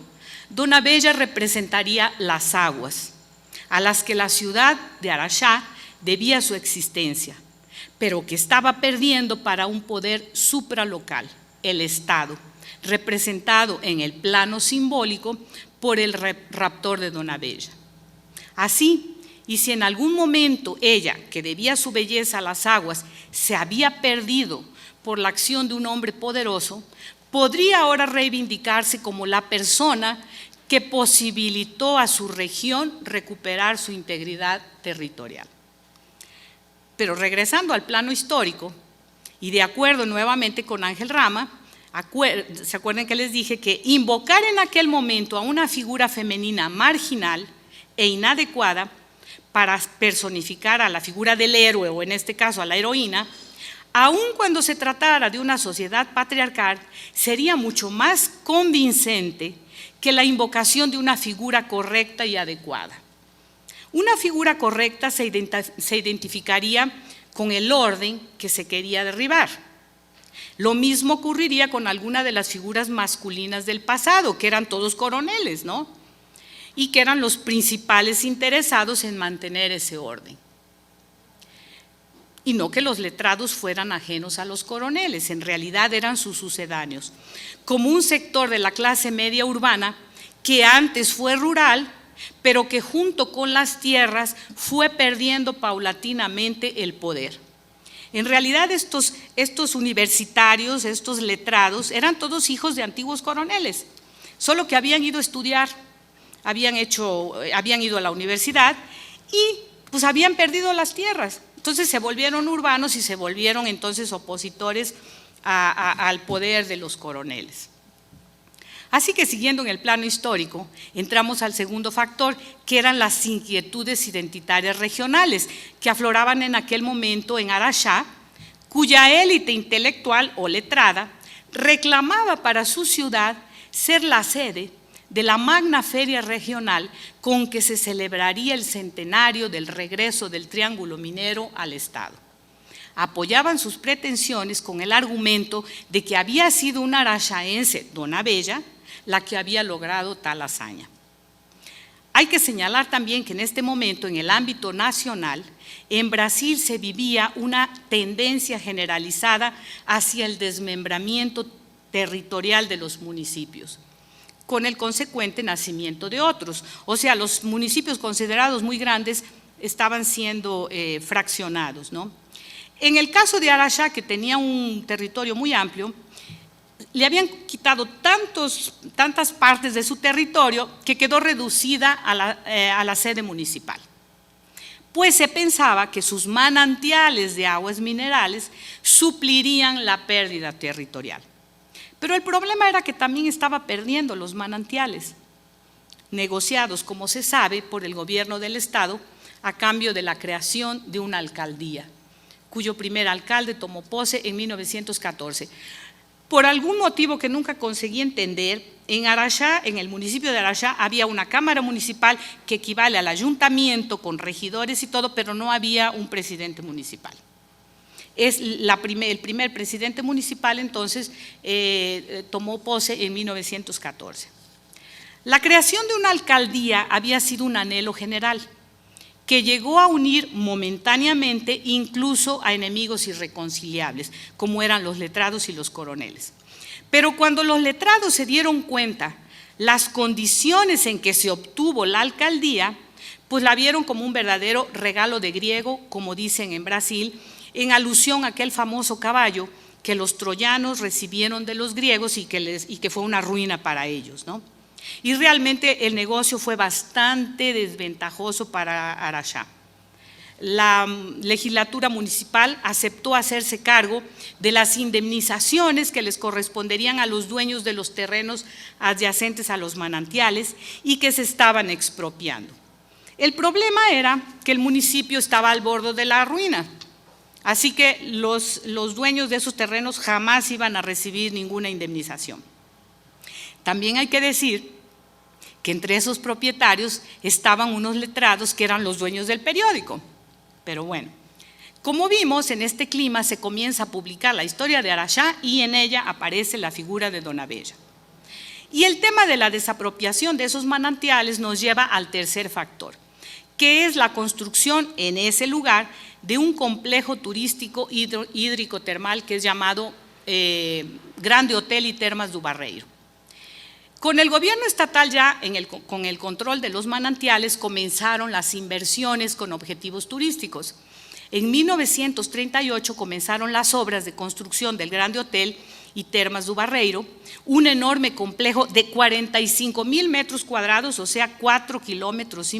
Dona Bella representaría las aguas, a las que la ciudad de Araxá debía su existencia, pero que estaba perdiendo para un poder supralocal, el Estado, representado en el plano simbólico por el raptor de Dona Bella. Así, y si en algún momento ella, que debía su belleza a las aguas, se había perdido por la acción de un hombre poderoso, podría ahora reivindicarse como la persona que posibilitó a su región recuperar su integridad territorial. Pero regresando al plano histórico, y de acuerdo nuevamente con Ángel Rama, ¿se acuerdan que les dije que invocar en aquel momento a una figura femenina marginal e inadecuada para personificar a la figura del héroe, o en este caso a la heroína, aun cuando se tratara de una sociedad patriarcal, sería mucho más convincente que la invocación de una figura correcta y adecuada? Una figura correcta se identificaría con el orden que se quería derribar. Lo mismo ocurriría con alguna de las figuras masculinas del pasado, que eran todos coroneles, ¿no? Y que eran los principales interesados en mantener ese orden. Y no que los letrados fueran ajenos a los coroneles, en realidad eran sus sucedáneos, como un sector de la clase media urbana que antes fue rural, pero que junto con las tierras fue perdiendo paulatinamente el poder. En realidad estos universitarios, estos letrados, eran todos hijos de antiguos coroneles, solo que habían ido a estudiar, habían ido a la universidad y pues habían perdido las tierras. Entonces se volvieron urbanos y se volvieron entonces opositores al poder de los coroneles. Así que siguiendo en el plano histórico, entramos al segundo factor, que eran las inquietudes identitarias regionales que afloraban en aquel momento en Araxá, cuya élite intelectual o letrada reclamaba para su ciudad ser la sede de la magna feria regional con que se celebraría el centenario del regreso del Triángulo Minero al Estado. Apoyaban sus pretensiones con el argumento de que había sido una araxaense, Dona Bella, la que había logrado tal hazaña. Hay que señalar también que en este momento, en el ámbito nacional, en Brasil se vivía una tendencia generalizada hacia el desmembramiento territorial de los municipios, con el consecuente nacimiento de otros. O sea, los municipios considerados muy grandes estaban siendo fraccionados, ¿no? En el caso de Araxá, que tenía un territorio muy amplio, le habían quitado tantas partes de su territorio que quedó reducida a la sede municipal. Pues se pensaba que sus manantiales de aguas minerales suplirían la pérdida territorial. Pero el problema era que también estaba perdiendo los manantiales, negociados, como se sabe, por el gobierno del Estado a cambio de la creación de una alcaldía, cuyo primer alcalde tomó pose en 1914. Por algún motivo que nunca conseguí entender, en Araxá, en el municipio de Araxá, había una cámara municipal que equivale al ayuntamiento con regidores y todo, pero no había un presidente municipal. El primer presidente municipal entonces tomó pose en 1914. La creación de una alcaldía había sido un anhelo general que llegó a unir momentáneamente incluso a enemigos irreconciliables, como eran los letrados y los coroneles. Pero cuando los letrados se dieron cuenta las condiciones en que se obtuvo la alcaldía, pues la vieron como un verdadero regalo de griego, como dicen en Brasil, en alusión a aquel famoso caballo que los troyanos recibieron de los griegos y que fue una ruina para ellos, ¿no? Y realmente el negocio fue bastante desventajoso para Araxá. la legislatura municipal aceptó hacerse cargo de las indemnizaciones que les corresponderían a los dueños de los terrenos adyacentes a los manantiales y que se estaban expropiando. El problema era que el municipio estaba al borde de la ruina, así que los dueños de esos terrenos jamás iban a recibir ninguna indemnización. También hay que decir que entre esos propietarios estaban unos letrados que eran los dueños del periódico. Pero bueno, como vimos, en este clima se comienza a publicar la historia de Araxá y en ella aparece la figura de Dona Bella. Y el tema de la desapropiación de esos manantiales nos lleva al tercer factor, que es la construcción en ese lugar de un complejo turístico hídrico termal que es llamado Grande Hotel y Termas do Barreiro. Con el gobierno estatal ya con el control de los manantiales comenzaron las inversiones con objetivos turísticos. En 1938 comenzaron las obras de construcción del Grande Hotel y Termas do Barreiro, un enorme complejo de 45,000 metros cuadrados, o sea 4,5 kilómetros,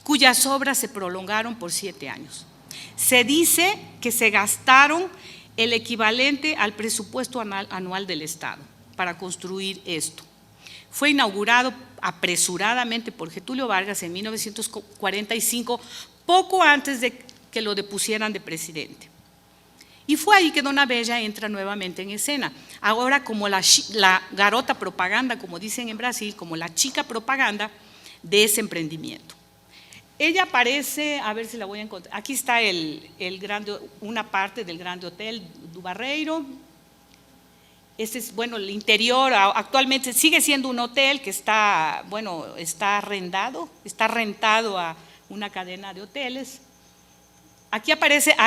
cuyas obras se prolongaron por 7 años. Se dice que se gastaron el equivalente al presupuesto anual del Estado para construir esto. Fue inaugurado apresuradamente por Getúlio Vargas en 1945, poco antes de que lo depusieran de presidente. Y fue ahí que Dona Bella entra nuevamente en escena, ahora como la garota propaganda, como dicen en Brasil, como la chica propaganda de ese emprendimiento. Ella aparece, a ver si la voy a encontrar, aquí está una parte del Grande Hotel do Barreiro. Este es, bueno, el interior actualmente sigue siendo un hotel que está arrendado, está rentado a una cadena de hoteles. Aquí aparece,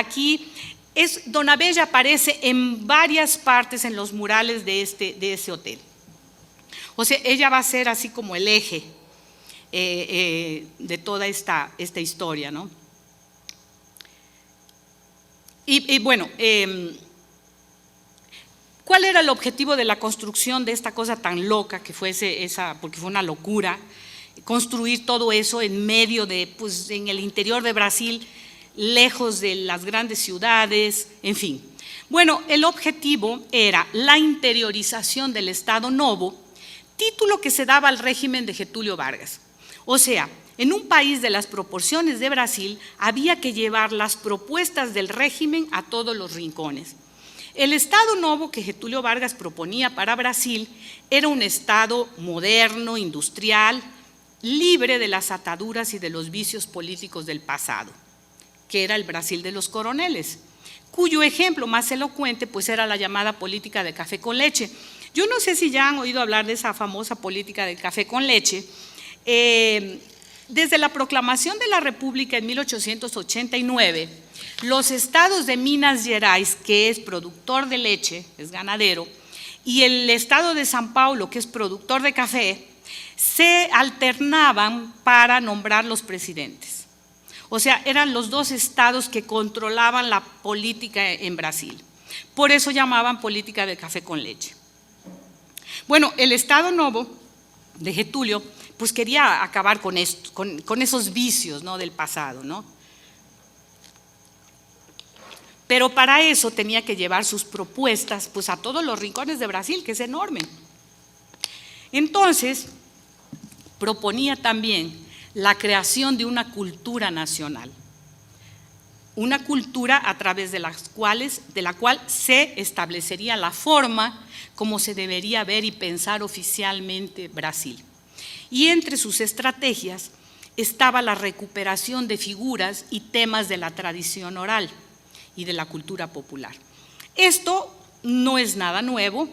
Dona Bella aparece en varias partes en los murales de ese hotel. O sea, ella va a ser así como el eje de toda esta historia, ¿no? Y bueno, ¿cuál era el objetivo de la construcción de esta cosa tan loca que fuese esa? Porque fue una locura construir todo eso en medio en el interior de Brasil, lejos de las grandes ciudades, en fin. Bueno, el objetivo era la interiorización del Estado Novo, título que se daba al régimen de Getúlio Vargas. O sea, en un país de las proporciones de Brasil había que llevar las propuestas del régimen a todos los rincones. El Estado Novo que Getúlio Vargas proponía para Brasil era un Estado moderno, industrial, libre de las ataduras y de los vicios políticos del pasado, que era el Brasil de los coroneles, cuyo ejemplo más elocuente pues era la llamada política de café con leche. Yo no sé si ya han oído hablar de esa famosa política del café con leche. Desde la proclamación de la República en 1889, los estados de Minas Gerais, que es productor de leche, es ganadero, y el estado de São Paulo, que es productor de café, se alternaban para nombrar los presidentes. O sea, eran los dos estados que controlaban la política en Brasil. Por eso llamaban política de café con leche. Bueno, el Estado Novo de Getúlio pues quería acabar con esto, con esos vicios, ¿no?, del pasado, ¿no? Pero para eso tenía que llevar sus propuestas pues a todos los rincones de Brasil, que es enorme. Entonces, proponía también la creación de una cultura nacional, una cultura a través de la cual se establecería la forma como se debería ver y pensar oficialmente Brasil. Y entre sus estrategias estaba la recuperación de figuras y temas de la tradición oral y de la cultura popular. Esto no es nada nuevo.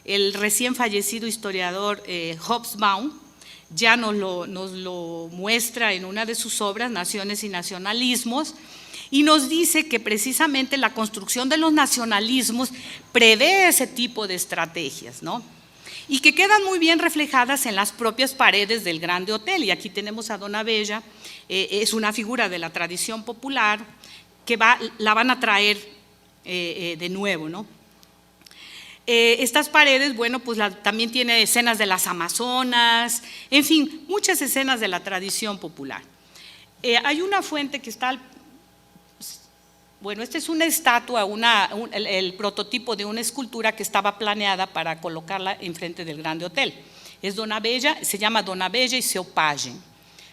El recién fallecido historiador Hobsbawm ya nos lo muestra en una de sus obras, Naciones y Nacionalismos, y nos dice que precisamente la construcción de los nacionalismos prevé ese tipo de estrategias, ¿no? Y que quedan muy bien reflejadas en las propias paredes del Grande Hotel. Y aquí tenemos a Dona Bella, es una figura de la tradición popular que la van a traer de nuevo, ¿no? Estas paredes, bueno, pues también tiene escenas de las Amazonas, en fin, muchas escenas de la tradición popular. Hay una fuente que está Bueno, esta es una estatua, el prototipo de una escultura que estaba planeada para colocarla enfrente del Grande Hotel. Es Dona Bella, se llama Dona Bella y seu pajem.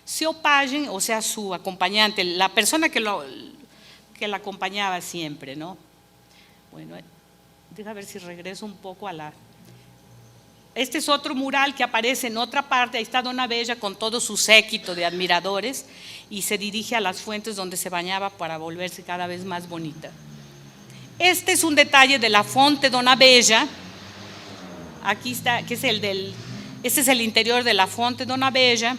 Seu pajem, o sea, su acompañante, la persona que la acompañaba siempre, ¿no? Bueno, deja ver si regreso un poco a la… Este es otro mural que aparece en otra parte, ahí está Dona Bella con todo su séquito de admiradores y se dirige a las fuentes donde se bañaba para volverse cada vez más bonita. Este es un detalle de la Fonte Dona Bella, aquí está, que es este es el interior de la Fonte Dona Bella,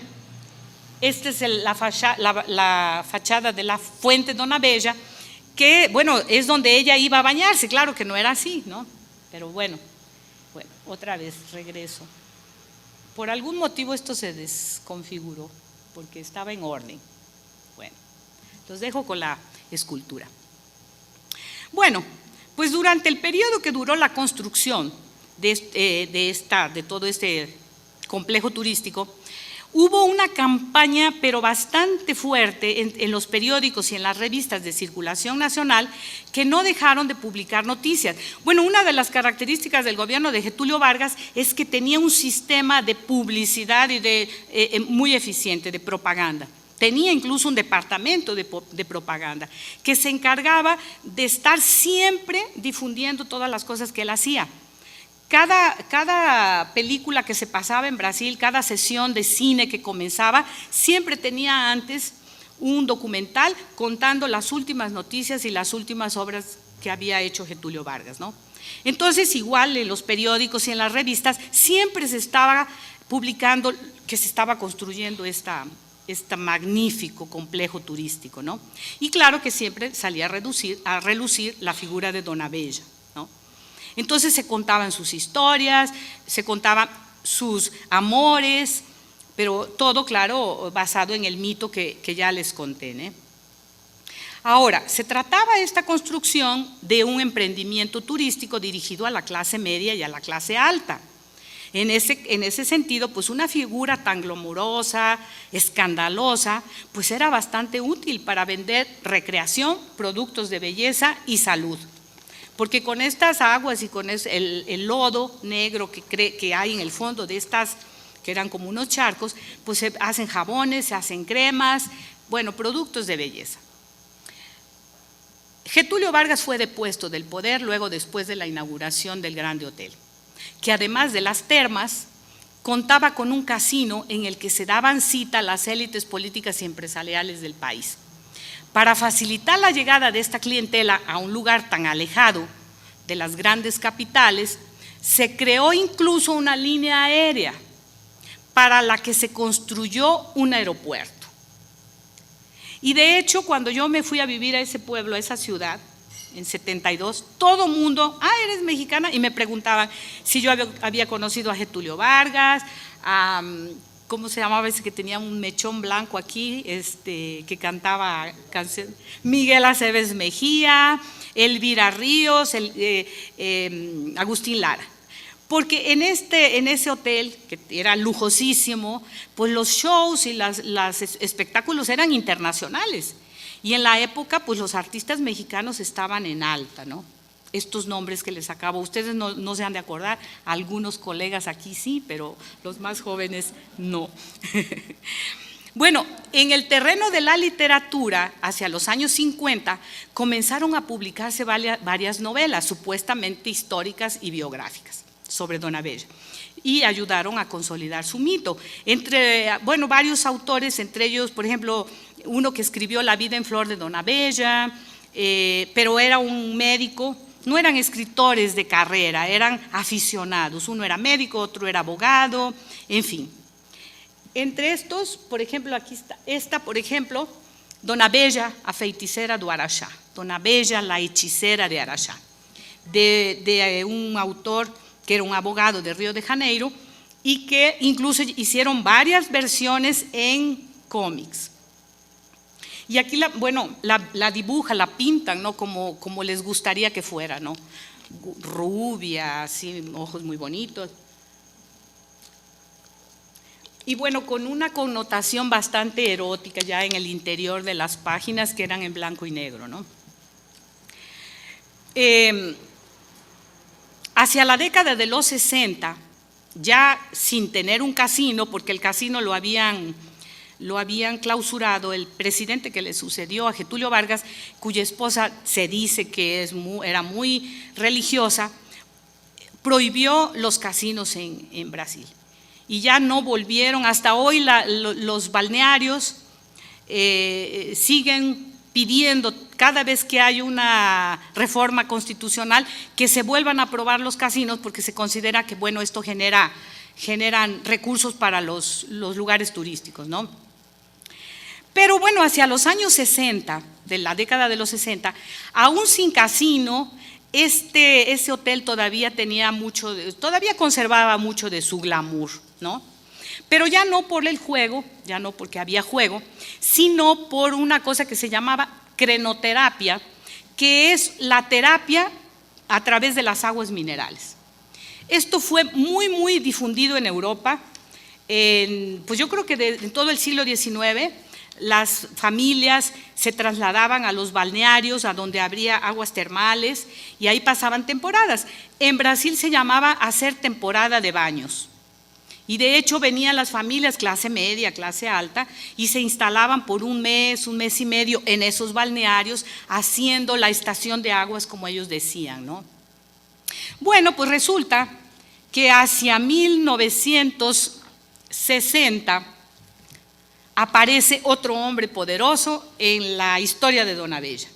esta es la fachada de la Fuente Dona Bella, que, bueno, es donde ella iba a bañarse, claro que no era así, ¿no? Pero bueno, otra vez regreso. Por algún motivo esto se desconfiguró, porque estaba en orden. Bueno, los dejo con la escultura. Bueno, pues durante el periodo que duró la construcción de todo este complejo turístico, hubo una campaña, pero bastante fuerte, en los periódicos y en las revistas de circulación nacional, que no dejaron de publicar noticias. Bueno, una de las características del gobierno de Getúlio Vargas es que tenía un sistema de publicidad y muy eficiente, de propaganda. Tenía incluso un departamento de propaganda que se encargaba de estar siempre difundiendo todas las cosas que él hacía. Cada película que se pasaba en Brasil, cada sesión de cine que comenzaba, siempre tenía antes un documental contando las últimas noticias y las últimas obras que había hecho Getúlio Vargas, ¿no? Entonces, igual en los periódicos y en las revistas, siempre se estaba publicando que se estaba construyendo este magnífico complejo turístico, ¿no? Y claro que siempre salía a relucir la figura de Dona Bella, ¿no? Entonces se contaban sus historias, se contaban sus amores, pero todo, claro, basado en el mito que ya les conté, ¿no? Ahora, se trataba esta construcción de un emprendimiento turístico dirigido a la clase media y a la clase alta. En ese sentido, pues una figura tan glamurosa, escandalosa, pues era bastante útil para vender recreación, productos de belleza y salud. Porque con estas aguas y con el lodo negro que hay en el fondo de estas, que eran como unos charcos, pues se hacen jabones, se hacen cremas, bueno, productos de belleza. Getúlio Vargas fue depuesto del poder después de la inauguración del Grande Hotel, que además de las termas, contaba con un casino en el que se daban cita las élites políticas y empresariales del país. Para facilitar la llegada de esta clientela a un lugar tan alejado de las grandes capitales, se creó incluso una línea aérea para la que se construyó un aeropuerto. Y de hecho, cuando yo me fui a vivir a ese pueblo, a esa ciudad, en 72, todo mundo, eres mexicana, y me preguntaban si yo había conocido a Getúlio Vargas, ¿cómo se llamaba ese que tenía un mechón blanco aquí, que cantaba canción? Miguel Aceves Mejía, Elvira Ríos, Agustín Lara. Porque en ese hotel, que era lujosísimo, pues los shows y los espectáculos eran internacionales. Y en la época, pues los artistas mexicanos estaban en alta, ¿no? Estos nombres que les acabo, ustedes no se han de acordar, algunos colegas aquí sí, pero los más jóvenes no. Bueno, en el terreno de la literatura, hacia los años 50, comenzaron a publicarse varias novelas, supuestamente históricas y biográficas, sobre Dona Bella, y ayudaron a consolidar su mito. Varios autores, entre ellos, por ejemplo, uno que escribió La vida en flor de Dona Bella, pero era un médico. No eran escritores de carrera, eran aficionados. Uno era médico, otro era abogado, en fin. Entre estos, por ejemplo, aquí está, por ejemplo, Dona Bella, a feiticeira do Araxá. Dona Bella, la hechicera de Araxá. De un autor que era un abogado de Río de Janeiro y que incluso hicieron varias versiones en cómics. Y aquí la dibujan, la pintan, ¿no? Como les gustaría que fuera, ¿no? Rubia, así, ojos muy bonitos. Y bueno, con una connotación bastante erótica ya en el interior de las páginas que eran en blanco y negro, ¿no? Hacia la década de los 60, ya sin tener un casino, porque el casino lo habían clausurado, el presidente que le sucedió a Getúlio Vargas, cuya esposa se dice que era muy religiosa, prohibió los casinos en Brasil. Y ya no volvieron, hasta hoy los balnearios siguen pidiendo cada vez que hay una reforma constitucional que se vuelvan a aprobar los casinos, porque se considera que, bueno, esto generan recursos para los lugares turísticos, ¿no? Pero bueno, hacia los años 60, de la década de los 60, aún sin casino, ese hotel todavía todavía conservaba mucho de su glamour, ¿no? Pero ya no por el juego, ya no porque había juego, sino por una cosa que se llamaba crenoterapia, que es la terapia a través de las aguas minerales. Esto fue muy, muy difundido en Europa, pues yo creo que en todo el siglo XIX, las familias se trasladaban a los balnearios, a donde habría aguas termales, y ahí pasaban temporadas. En Brasil se llamaba hacer temporada de baños. Y de hecho venían las familias clase media, clase alta, y se instalaban por un mes y medio en esos balnearios, haciendo la estación de aguas, como ellos decían, ¿no? Bueno, pues resulta que hacia 1960 aparece otro hombre poderoso en la historia de Donabella.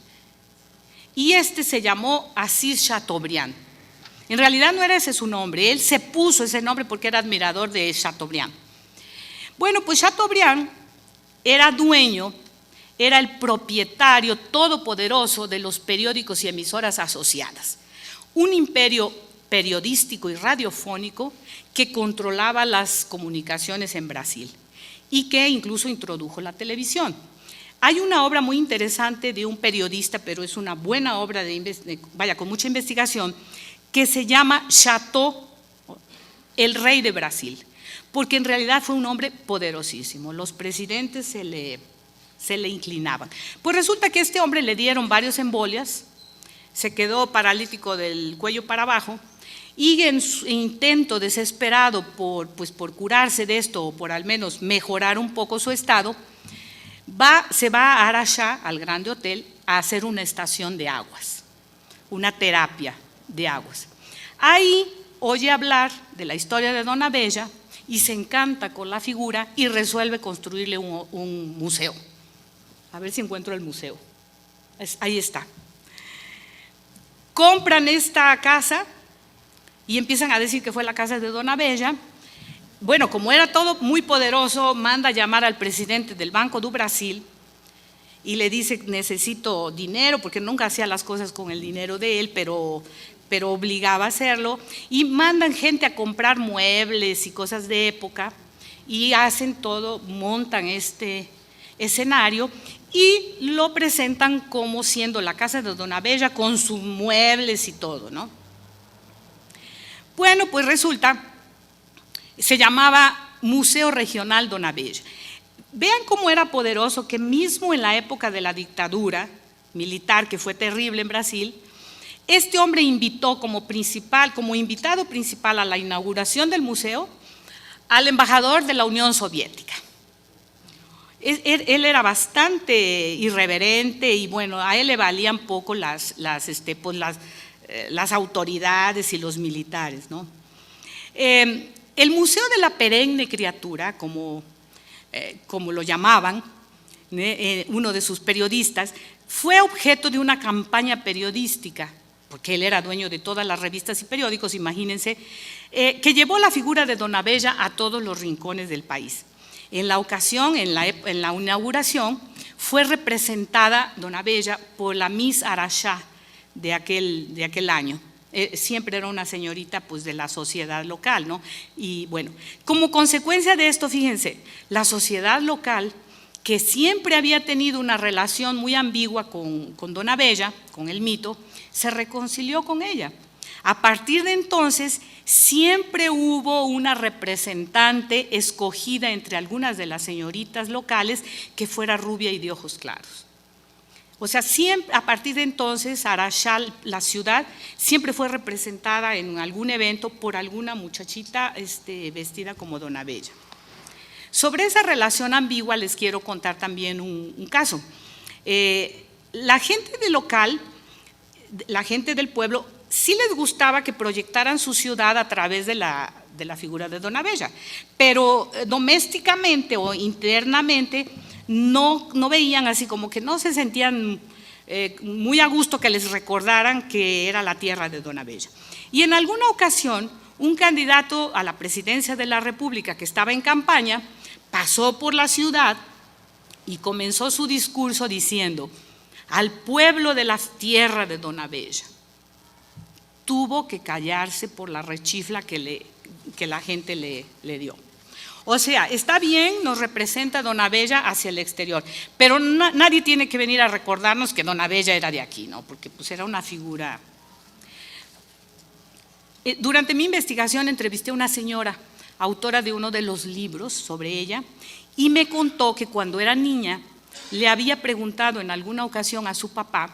Y este se llamó Assis Chateaubriand. En realidad no era ese su nombre, él se puso ese nombre porque era admirador de Chateaubriand. Bueno, pues Chateaubriand era el propietario todopoderoso de los periódicos y emisoras asociadas. Un imperio periodístico y radiofónico que controlaba las comunicaciones en Brasil y que incluso introdujo la televisión. Hay una obra muy interesante de un periodista, pero es una buena obra con mucha investigación, que se llama Chateau, el rey de Brasil, porque en realidad fue un hombre poderosísimo. Los presidentes se le inclinaban. Pues resulta que a este hombre le dieron varios embolias, se quedó paralítico del cuello para abajo, y en su intento desesperado por curarse de esto, o por al menos mejorar un poco su estado, se va a Araxá, al grande hotel, a hacer una estación de aguas, una terapia de aguas. Ahí oye hablar de la historia de Donabella y se encanta con la figura y resuelve construirle un museo. A ver si encuentro el museo. Ahí está. Compran esta casa y empiezan a decir que fue la casa de Donabella. Bueno, como era todo muy poderoso, manda a llamar al presidente del Banco do Brasil y le dice: necesito dinero, porque nunca hacía las cosas con el dinero de él, pero obligaba a hacerlo, y mandan gente a comprar muebles y cosas de época, y hacen todo, montan este escenario y lo presentan como siendo la casa de Donabella con sus muebles y todo, ¿no? Bueno, pues resulta, se llamaba Museo Regional Donabella. Vean cómo era poderoso, que mismo en la época de la dictadura militar, que fue terrible en Brasil, este hombre invitó como invitado principal a la inauguración del museo al embajador de la Unión Soviética. Él era bastante irreverente y bueno, a él le valían poco las autoridades y los militares, ¿no? El Museo de la Perenne Criatura, como lo llamaban uno de sus periodistas, fue objeto de una campaña periodística, porque él era dueño de todas las revistas y periódicos, imagínense, que llevó la figura de Donabella a todos los rincones del país. En la ocasión, en la inauguración, fue representada Donabella por la Miss Araxá de aquel año. Siempre era una señorita pues de la sociedad local, ¿no? Y bueno, como consecuencia de esto, fíjense, la sociedad local, que siempre había tenido una relación muy ambigua con Donabella, con el mito, se reconcilió con ella. A partir de entonces, siempre hubo una representante escogida entre algunas de las señoritas locales que fuera rubia y de ojos claros. O sea, siempre, a partir de entonces, Araxá, la ciudad, siempre fue representada en algún evento por alguna muchachita vestida como Dona Bella. Sobre esa relación ambigua les quiero contar también un caso. La gente del local, la gente del pueblo, sí les gustaba que proyectaran su ciudad a través de la figura de Dona Bella, pero domésticamente o internamente no veían así, como que no se sentían muy a gusto que les recordaran que era la tierra de Dona Bella. Y en alguna ocasión, un candidato a la presidencia de la República que estaba en campaña pasó por la ciudad y comenzó su discurso diciendo: al pueblo de la tierra de Dona Bella. Tuvo que callarse por la rechifla que la gente le dio. O sea, está bien, nos representa Dona Bella hacia el exterior, pero nadie tiene que venir a recordarnos que Dona Bella era de aquí, ¿no? Porque pues era una figura. Durante mi investigación entrevisté a una señora, autora de uno de los libros sobre ella, y me contó que cuando era niña le había preguntado en alguna ocasión a su papá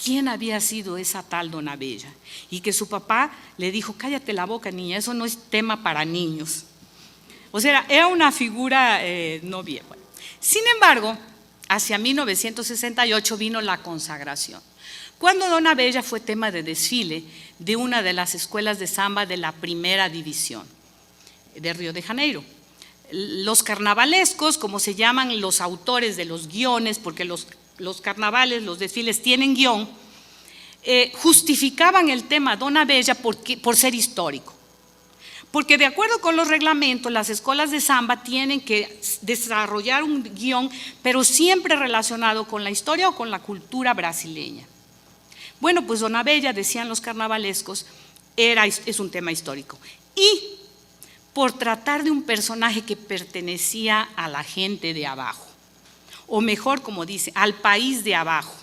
quién había sido esa tal Dona Bella, y que su papá le dijo: cállate la boca, niña, eso no es tema para niños. O sea, era una figura no bien. Bueno, sin embargo, hacia 1968 vino la consagración, cuando Dona Bella fue tema de desfile de una de las escuelas de samba de la primera división de Río de Janeiro. Los carnavalescos, como se llaman los autores de los guiones, porque los carnavales, los desfiles tienen guión, justificaban el tema Dona Bella por ser histórico. Porque de acuerdo con los reglamentos, las escuelas de samba tienen que desarrollar un guión, pero siempre relacionado con la historia o con la cultura brasileña. Bueno, pues Dona Bella, decían los carnavalescos, es un tema histórico. Y por tratar de un personaje que pertenecía a la gente de abajo, o mejor, como dice, al país de abajo,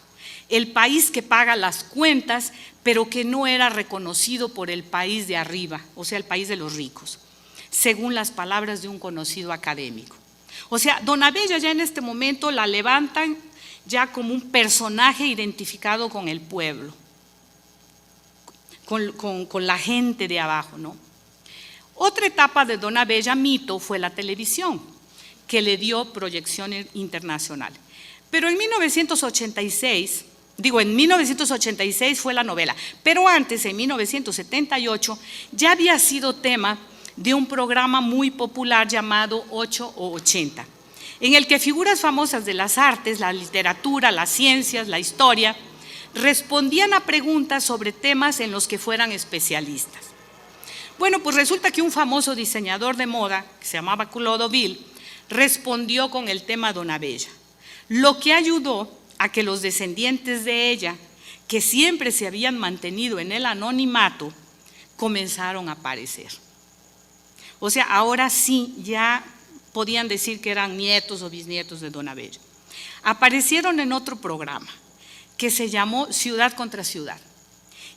el país que paga las cuentas, pero que no era reconocido por el país de arriba, o sea, el país de los ricos, según las palabras de un conocido académico. O sea, Dona Bella ya en este momento la levantan ya como un personaje identificado con el pueblo, con la gente de abajo, ¿no? Otra etapa de Dona Bella mito fue la televisión, que le dio proyección internacional. Pero en 1986 fue la novela, pero antes, en 1978, ya había sido tema de un programa muy popular llamado 8 o 80, en el que figuras famosas de las artes, la literatura, las ciencias, la historia, respondían a preguntas sobre temas en los que fueran especialistas. Bueno, pues resulta que un famoso diseñador de moda, que se llamaba Clodovil, respondió con el tema Dona Bella, lo que ayudó a que los descendientes de ella, que siempre se habían mantenido en el anonimato, comenzaron a aparecer. O sea, ahora sí ya podían decir que eran nietos o bisnietos de Dona Bella. Aparecieron en otro programa que se llamó Ciudad contra Ciudad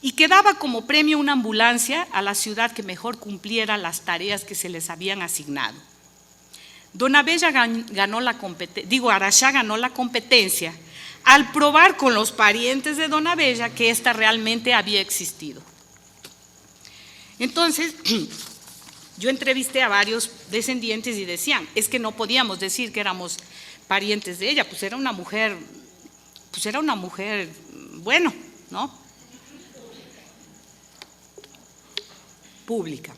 y que daba como premio una ambulancia a la ciudad que mejor cumpliera las tareas que se les habían asignado. Dona Bella Araxá ganó la competencia al probar con los parientes de Dona Bella que ésta realmente había existido. Entonces, yo entrevisté a varios descendientes y decían, es que no podíamos decir que éramos parientes de ella, pues era una mujer, bueno, ¿no? Pública.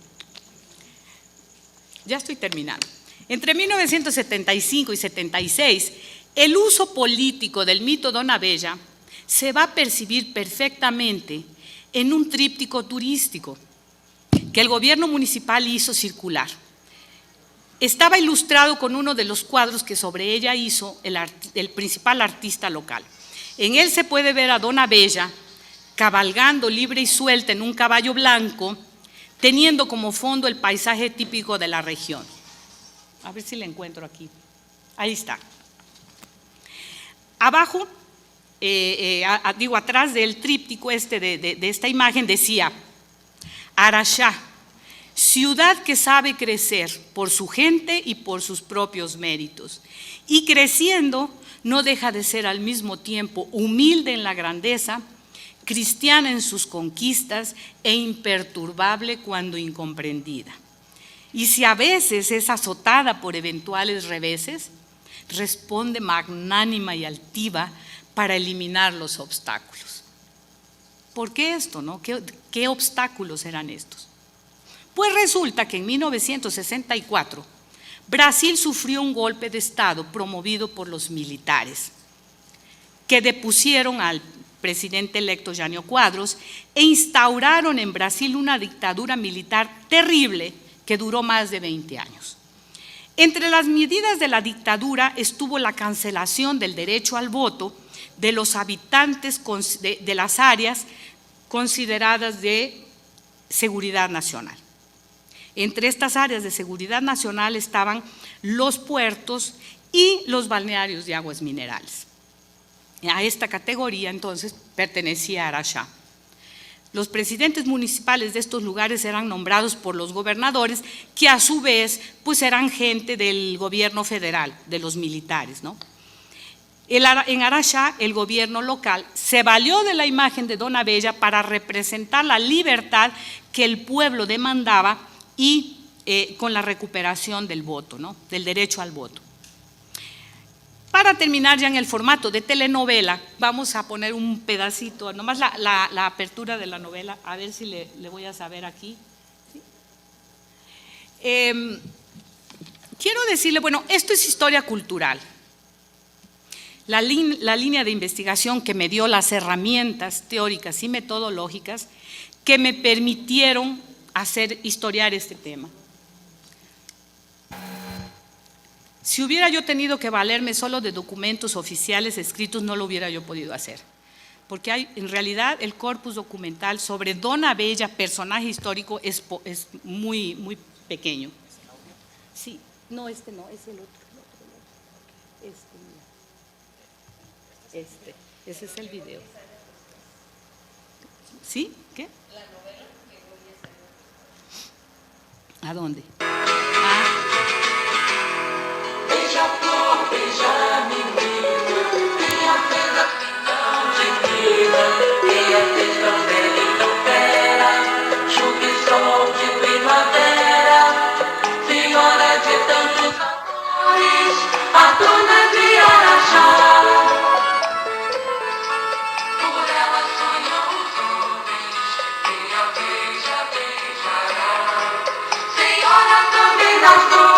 Ya estoy terminando. Entre 1975 y 76, el uso político del mito Dona Bella se va a percibir perfectamente en un tríptico turístico que el gobierno municipal hizo circular. Estaba ilustrado con uno de los cuadros que sobre ella hizo el principal artista local. En él se puede ver a Dona Bella cabalgando libre y suelta en un caballo blanco, teniendo como fondo el paisaje típico de la región. A ver si la encuentro aquí. Ahí está. Abajo, atrás del tríptico de esta imagen decía: Araxá, ciudad que sabe crecer por su gente y por sus propios méritos. Y creciendo, no deja de ser al mismo tiempo humilde en la grandeza, cristiana en sus conquistas e imperturbable cuando incomprendida. Y si a veces es azotada por eventuales reveses, responde magnánima y altiva para eliminar los obstáculos. ¿Por qué esto, no? ¿Qué obstáculos eran estos? Pues resulta que en 1964 Brasil sufrió un golpe de Estado promovido por los militares, que depusieron al presidente electo Jânio Quadros e instauraron en Brasil una dictadura militar terrible que duró más de 20 años. Entre las medidas de la dictadura estuvo la cancelación del derecho al voto de los habitantes de las áreas consideradas de seguridad nacional. Entre estas áreas de seguridad nacional estaban los puertos y los balnearios de aguas minerales. A esta categoría entonces pertenecía Araxá. Los presidentes municipales de estos lugares eran nombrados por los gobernadores, que a su vez pues eran gente del gobierno federal, de los militares, ¿no? En Araxá, el gobierno local se valió de la imagen de Dona Bella para representar la libertad que el pueblo demandaba y con la recuperación del voto, ¿no? Del derecho al voto. Para terminar ya en el formato de telenovela, vamos a poner un pedacito, nomás la apertura de la novela, a ver si le voy a saber aquí. ¿Sí? Quiero decirle, bueno, esto es historia cultural. La línea de investigación que me dio las herramientas teóricas y metodológicas que me permitieron historiar este tema. Si hubiera yo tenido que valerme solo de documentos oficiales escritos, no lo hubiera yo podido hacer, porque hay, en realidad, el corpus documental sobre Dona Bella, personaje histórico, es muy, muy pequeño. Sí, no, este no, es el otro. Ese es el video. ¿Sí? ¿Qué? ¿A dónde? Beija-flor, beija menina, minha prenda tão divina, minha questão dele não pera, chuva e sol de primavera, senhora de tantos amores, a dona de Araxá. Por ela sonham os homens, minha beija, beijará, senhora também das dores.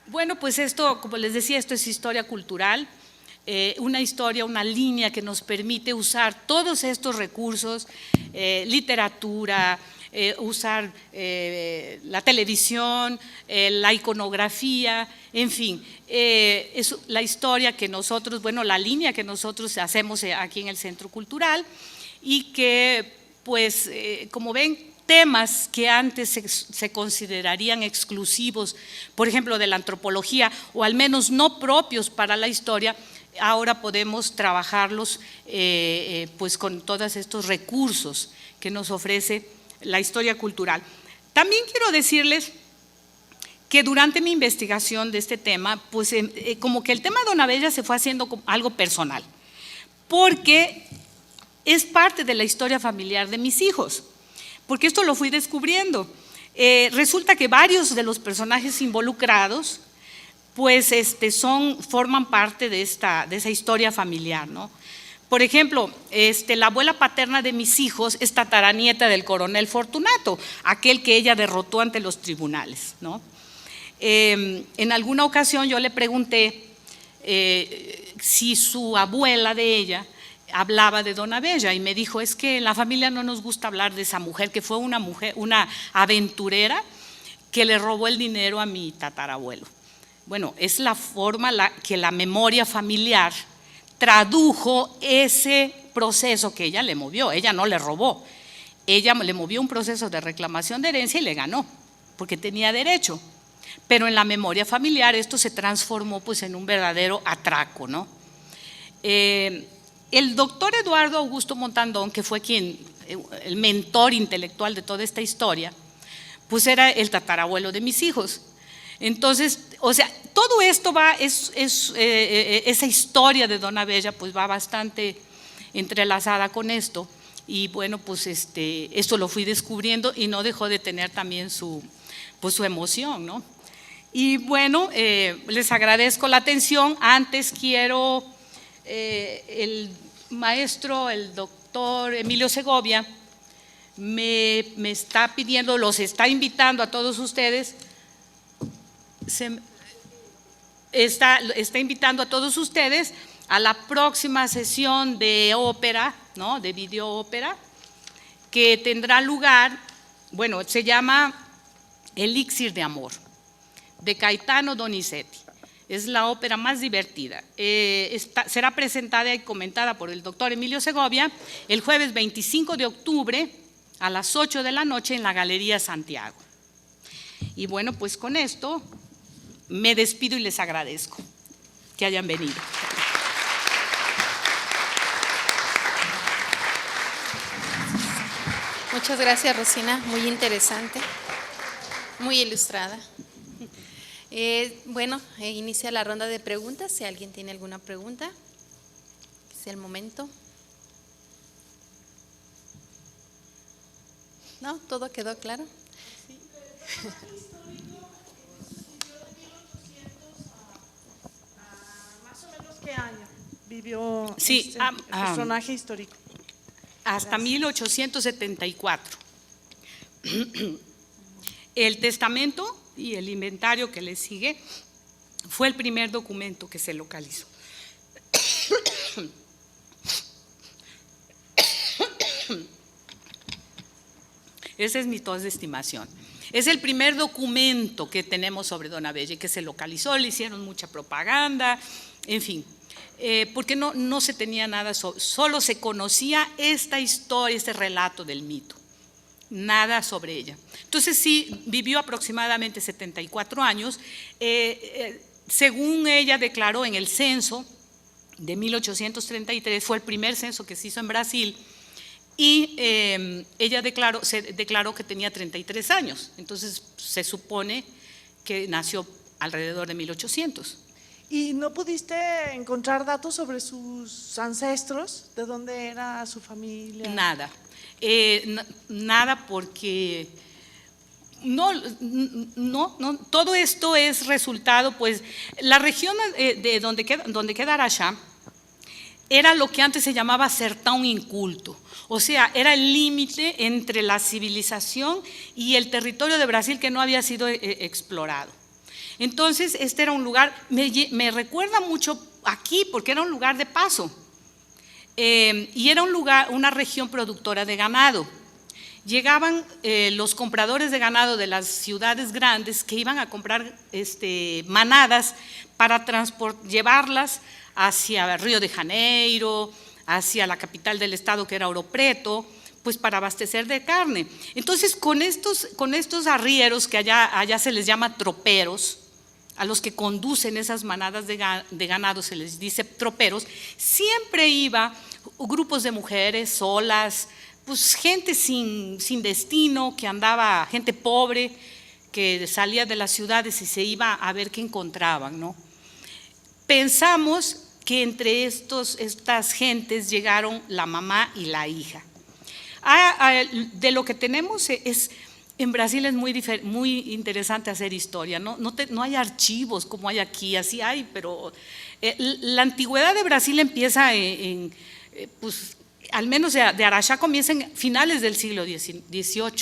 Bueno, pues esto, como les decía, esto es historia cultural, una historia, una línea que nos permite usar todos estos recursos, literatura, usar la televisión, la iconografía, en fin, es la historia que nosotros, bueno, la línea que nosotros hacemos aquí en el Centro Cultural y que, pues, como ven, temas que antes se considerarían exclusivos, por ejemplo, de la antropología, o al menos no propios para la historia, ahora podemos trabajarlos pues con todos estos recursos que nos ofrece la historia cultural. También quiero decirles que durante mi investigación de este tema, pues como que el tema de Dona Bella se fue haciendo algo personal, porque es parte de la historia familiar de mis hijos. Porque esto lo fui descubriendo. Resulta que varios de los personajes involucrados pues forman parte de esa historia familiar, ¿no? Por ejemplo, la abuela paterna de mis hijos es tataranieta del coronel Fortunato, aquel que ella derrotó ante los tribunales, ¿no? En alguna ocasión yo le pregunté si su abuela de ella hablaba de Dona Bella, y me dijo: es que en la familia no nos gusta hablar de esa mujer, que fue una aventurera que le robó el dinero a mi tatarabuelo. Bueno, es la forma que la memoria familiar tradujo ese proceso que ella le movió. Ella no le robó, ella le movió un proceso de reclamación de herencia y le ganó, porque tenía derecho. Pero en la memoria familiar esto se transformó pues en un verdadero atraco, ¿no? El doctor Eduardo Augusto Montandón, que fue el mentor intelectual de toda esta historia, pues era el tatarabuelo de mis hijos. Entonces, o sea, todo esto esa historia de Dona Bella pues va bastante entrelazada con esto, y bueno, pues esto lo fui descubriendo y no dejó de tener también su emoción, ¿no? Y bueno, les agradezco la atención. Antes quiero, el maestro, el doctor Emilio Segovia, me está pidiendo, los está invitando a todos ustedes, está invitando a todos ustedes a la próxima sesión de ópera, ¿no?, de video ópera, que tendrá lugar, bueno, se llama Elixir de Amor, de Caetano Donizetti. Es la ópera más divertida. Será presentada y comentada por el doctor Emilio Segovia el jueves 25 de octubre a las 8 de la noche en la Galería Santiago. Y bueno, pues con esto me despido y les agradezco que hayan venido. Muchas gracias, Rosina, muy interesante, muy ilustrada. Bueno, inicia la ronda de preguntas. Si alguien tiene alguna pregunta, es el momento. ¿No? ¿Todo quedó claro? Sí. ¿Más o menos qué año vivió Sí, el personaje histórico? Hasta 1874. El testamento y el inventario que le sigue fue el primer documento que se localizó. Esa es mi tos de estimación. Es el primer documento que tenemos sobre Dona Bella y que se localizó, le hicieron mucha propaganda, en fin, porque no se tenía nada, solo se conocía esta historia, este relato del mito, nada sobre ella. Entonces sí, vivió aproximadamente 74 años, según ella declaró en el censo de 1833, fue el primer censo que se hizo en Brasil, y ella se declaró que tenía 33 años, entonces se supone que nació alrededor de 1800. ¿Y no pudiste encontrar datos sobre sus ancestros? ¿De dónde era su familia? Nada, nada, porque no, todo esto es resultado, pues, la región de donde queda Araxá era lo que antes se llamaba sertão inculto, o sea, era el límite entre la civilización y el territorio de Brasil que no había sido explorado. Entonces, este era un lugar, me recuerda mucho aquí, porque era un lugar de paso, y era una región productora de ganado. Llegaban los compradores de ganado de las ciudades grandes que iban a comprar manadas para llevarlas hacia Río de Janeiro, hacia la capital del estado, que era Ouro Preto, pues para abastecer de carne. Entonces, con estos arrieros, que allá se les llama troperos, a los que conducen esas manadas de ganado se les dice troperos, siempre iba grupos de mujeres solas, pues gente sin destino, que andaba, gente pobre, que salía de las ciudades y se iba a ver qué encontraban, ¿no? Pensamos que entre estas gentes llegaron la mamá y la hija. De lo que tenemos en Brasil es muy interesante hacer historia, no hay archivos como hay aquí, así hay, pero la antigüedad de Brasil empieza pues al menos de Araxá comienza en finales del siglo XVIII.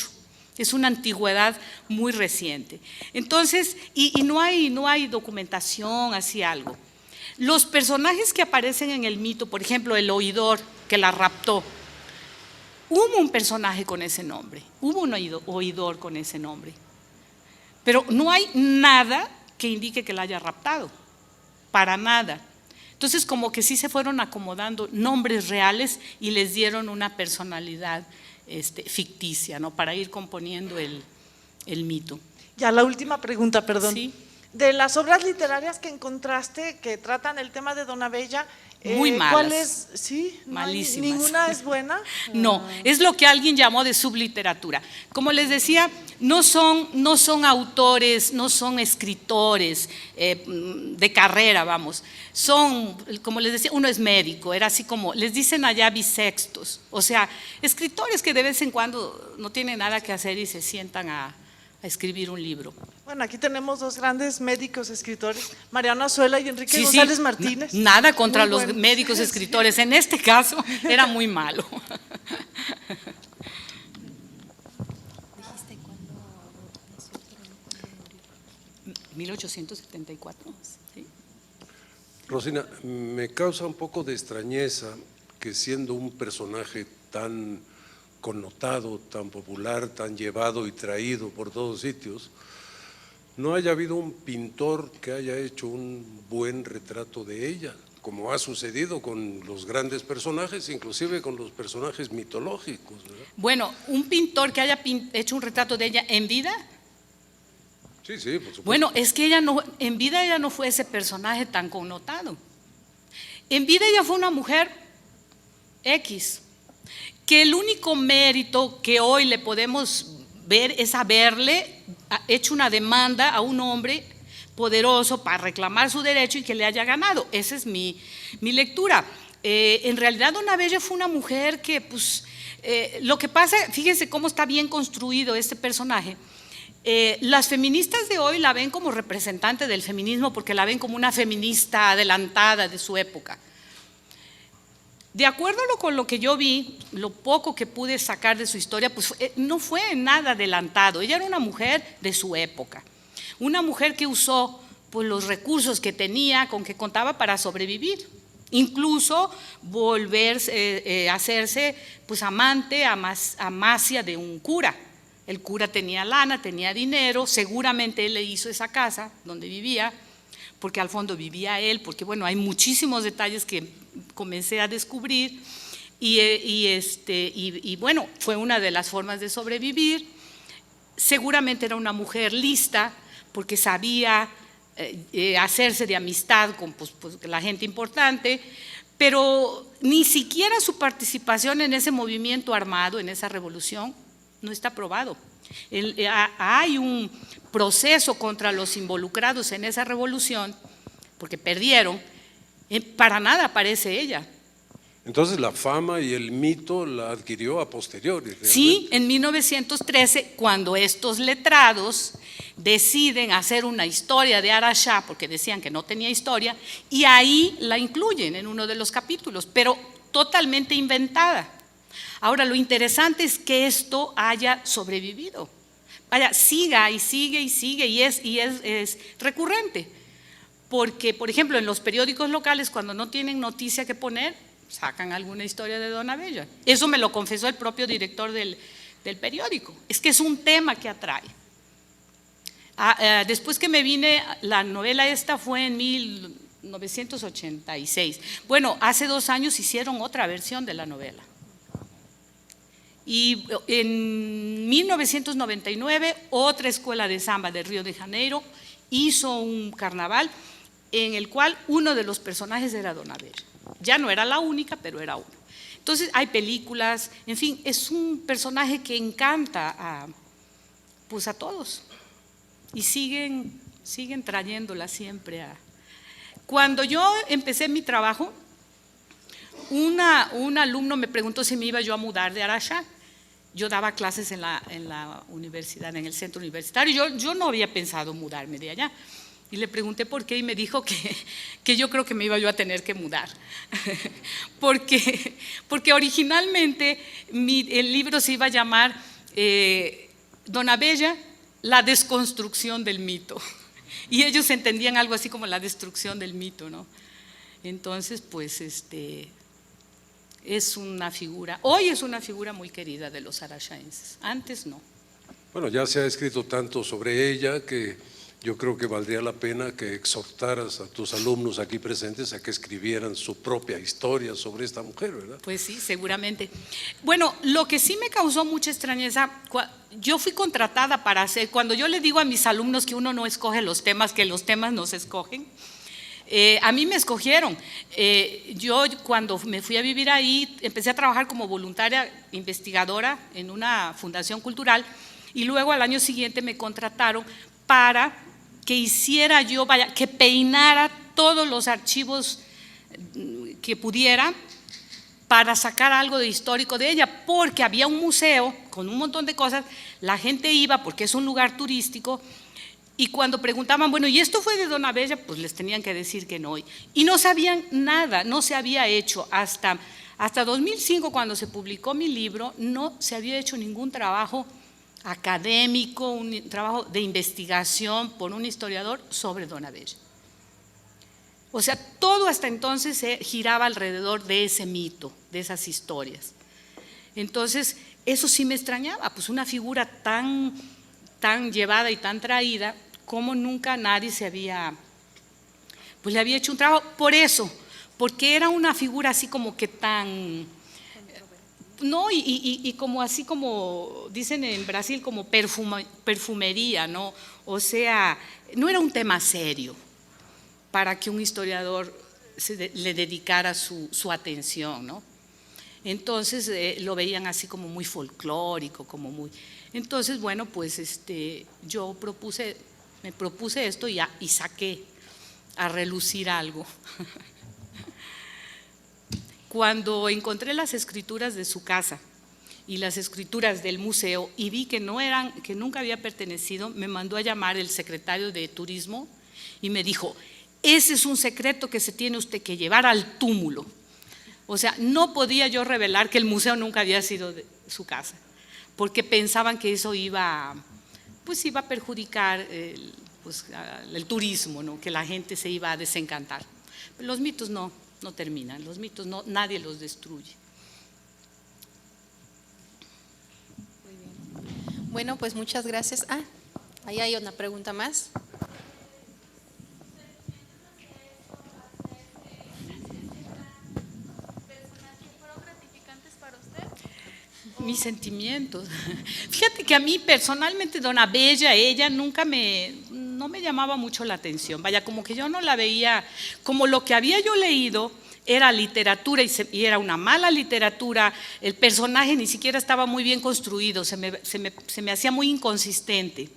Es una antigüedad muy reciente. Entonces, y no hay documentación, así algo. Los personajes que aparecen en el mito, por ejemplo, el oidor que la raptó, hubo un personaje con ese nombre, hubo un oidor con ese nombre, pero no hay nada que indique que la haya raptado, para nada. Entonces, como que sí se fueron acomodando nombres reales y les dieron una personalidad ficticia, ¿no? Para ir componiendo el mito. Ya la última pregunta, perdón. Sí. De las obras literarias que encontraste que tratan el tema de Dona Bella, Muy malas. ¿cuáles? Sí, no hay- Malísimas. ¿Ninguna es buena? No, es lo que alguien llamó de subliteratura. Como les decía, no son autores, no son escritores de carrera, vamos. Son, como les decía, uno es médico, era así como, les dicen allá bisextos. O sea, escritores que de vez en cuando no tienen nada que hacer y se sientan a escribir un libro. Bueno, aquí tenemos dos grandes médicos escritores, Mariano Azuela y Enrique Sí, González sí, Martínez. nada contra Muy los buenos. médicos Sí. escritores. En este caso era muy malo. ¿Dijiste cuándo nació, pero no cuándo murió? 1874. ¿Sí? Rosina, me causa un poco de extrañeza que siendo un personaje tan connotado, tan popular, tan llevado y traído por todos sitios, no haya habido un pintor que haya hecho un buen retrato de ella, como ha sucedido con los grandes personajes, inclusive con los personajes mitológicos, ¿verdad? Bueno, un pintor que haya hecho un retrato de ella en vida. Sí, sí, por supuesto. Bueno, es que en vida ella no fue ese personaje tan connotado. En vida ella fue una mujer X, que el único mérito que hoy le podemos ver es haberle hecho una demanda a un hombre poderoso para reclamar su derecho y que le haya ganado. Esa es mi lectura. En realidad Dona Bella fue una mujer que, pues, lo que pasa, fíjense cómo está bien construido este personaje. Las feministas de hoy la ven como representante del feminismo porque la ven como una feminista adelantada de su época. De acuerdo con lo que yo vi, lo poco que pude sacar de su historia, pues no fue nada adelantado. Ella era una mujer de su época, una mujer que usó pues, los recursos que tenía, con que contaba para sobrevivir. Incluso hacerse pues, amante, amacia de un cura. El cura tenía lana, tenía dinero, seguramente él le hizo esa casa donde vivía, porque al fondo vivía él, porque bueno, hay muchísimos detalles que comencé a descubrir y bueno, fue una de las formas de sobrevivir. Seguramente era una mujer lista porque sabía hacerse de amistad con pues, la gente importante, pero ni siquiera su participación en ese movimiento armado, en esa revolución, no está probado. Hay un proceso contra los involucrados en esa revolución, porque perdieron, para nada aparece ella. Entonces la fama y el mito la adquirió a posteriori. ¿Realmente? Sí, en 1913, cuando estos letrados deciden hacer una historia de Araxá, porque decían que no tenía historia, y ahí la incluyen en uno de los capítulos, pero totalmente inventada. Ahora, lo interesante es que esto haya sobrevivido. Vaya, siga y sigue y sigue y es recurrente. Porque, por ejemplo, en los periódicos locales, cuando no tienen noticia que poner, sacan alguna historia de Dona Bella. Eso me lo confesó el propio director del periódico. Es que es un tema que atrae. Después que me vine, la novela esta fue en 1986. Bueno, hace 2 años hicieron otra versión de la novela. Y en 1999, otra escuela de samba de Río de Janeiro hizo un carnaval en el cual uno de los personajes era Dona Bella. Ya no era la única, pero era uno. Entonces hay películas, en fin, es un personaje que encanta pues a todos y siguen trayéndola siempre. Cuando yo empecé mi trabajo, un alumno me preguntó si me iba yo a mudar de Araxá. Yo daba clases en la universidad, en el centro universitario, yo no había pensado mudarme de allá. Y le pregunté por qué y me dijo que yo creo que me iba yo a tener que mudar. porque originalmente el libro se iba a llamar Dona Bella, la desconstrucción del mito. Y ellos entendían algo así como la destrucción del mito, ¿no? Entonces, pues, es una figura, hoy es una figura muy querida de los araxaenses, antes no. Bueno, ya se ha escrito tanto sobre ella que yo creo que valdría la pena que exhortaras a tus alumnos aquí presentes a que escribieran su propia historia sobre esta mujer, ¿verdad? Pues sí, seguramente. Bueno, lo que sí me causó mucha extrañeza, yo fui contratada para hacer, cuando yo le digo a mis alumnos que uno no escoge los temas, que los temas nos escogen, a mí me escogieron. Yo cuando me fui a vivir ahí, empecé a trabajar como voluntaria investigadora en una fundación cultural y luego al año siguiente me contrataron para que hiciera yo, que peinara todos los archivos que pudiera para sacar algo de histórico de ella, porque había un museo con un montón de cosas, la gente iba porque es un lugar turístico. Y cuando preguntaban, bueno, ¿y esto fue de Dona Bella? Pues les tenían que decir que no. Y no sabían nada, no se había hecho. Hasta 2005, cuando se publicó mi libro, no se había hecho ningún trabajo académico, un trabajo de investigación por un historiador sobre Dona Bella. O sea, todo hasta entonces se giraba alrededor de ese mito, de esas historias. Entonces, eso sí me extrañaba, pues una figura tan llevada y tan traída, como nunca nadie le había hecho un trabajo. Por eso, porque era una figura así como que tan, no, y como así como dicen en Brasil, como perfumería, ¿no? O sea, no era un tema serio para que un historiador le dedicara su atención, ¿no? Entonces lo veían así como muy folclórico, como muy… Entonces, bueno, pues yo me propuse esto y saqué a relucir algo. Cuando encontré las escrituras de su casa y las escrituras del museo y vi que nunca había pertenecido, me mandó a llamar el secretario de Turismo y me dijo, ese es un secreto que se tiene usted que llevar al túmulo. O sea, no podía yo revelar que el museo nunca había sido de su casa, porque pensaban que eso iba a perjudicar el turismo, ¿no? Que la gente se iba a desencantar. Pero los mitos no terminan, los mitos nadie los destruye. Muy bien. Bueno, pues muchas gracias. Ahí hay una pregunta más. Mis sentimientos. Fíjate que a mí personalmente Dona Bella, ella no me llamaba mucho la atención. Vaya, como que yo no la veía, como lo que había yo leído era literatura y era una mala literatura, el personaje ni siquiera estaba muy bien construido, se me hacía muy inconsistente.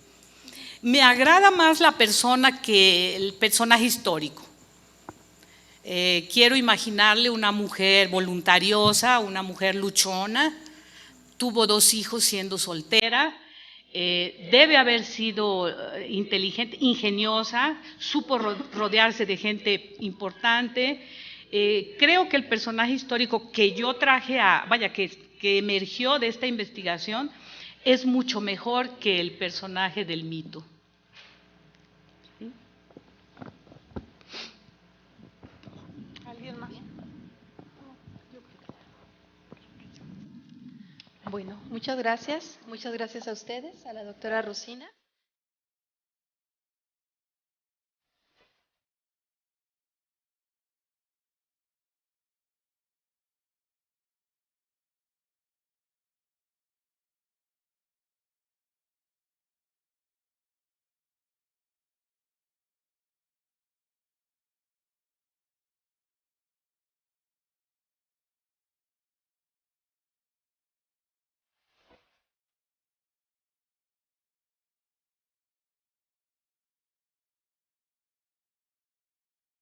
Me agrada más la persona que el personaje histórico. Quiero imaginarle una mujer voluntariosa, una mujer luchona. Tuvo 2 hijos siendo soltera, debe haber sido inteligente, ingeniosa, supo rodearse de gente importante. Creo que el personaje histórico que yo traje que emergió de esta investigación es mucho mejor que el personaje del mito. ¿Sí? ¿Alguien más? Bueno, muchas gracias a ustedes, a la doctora Rosina.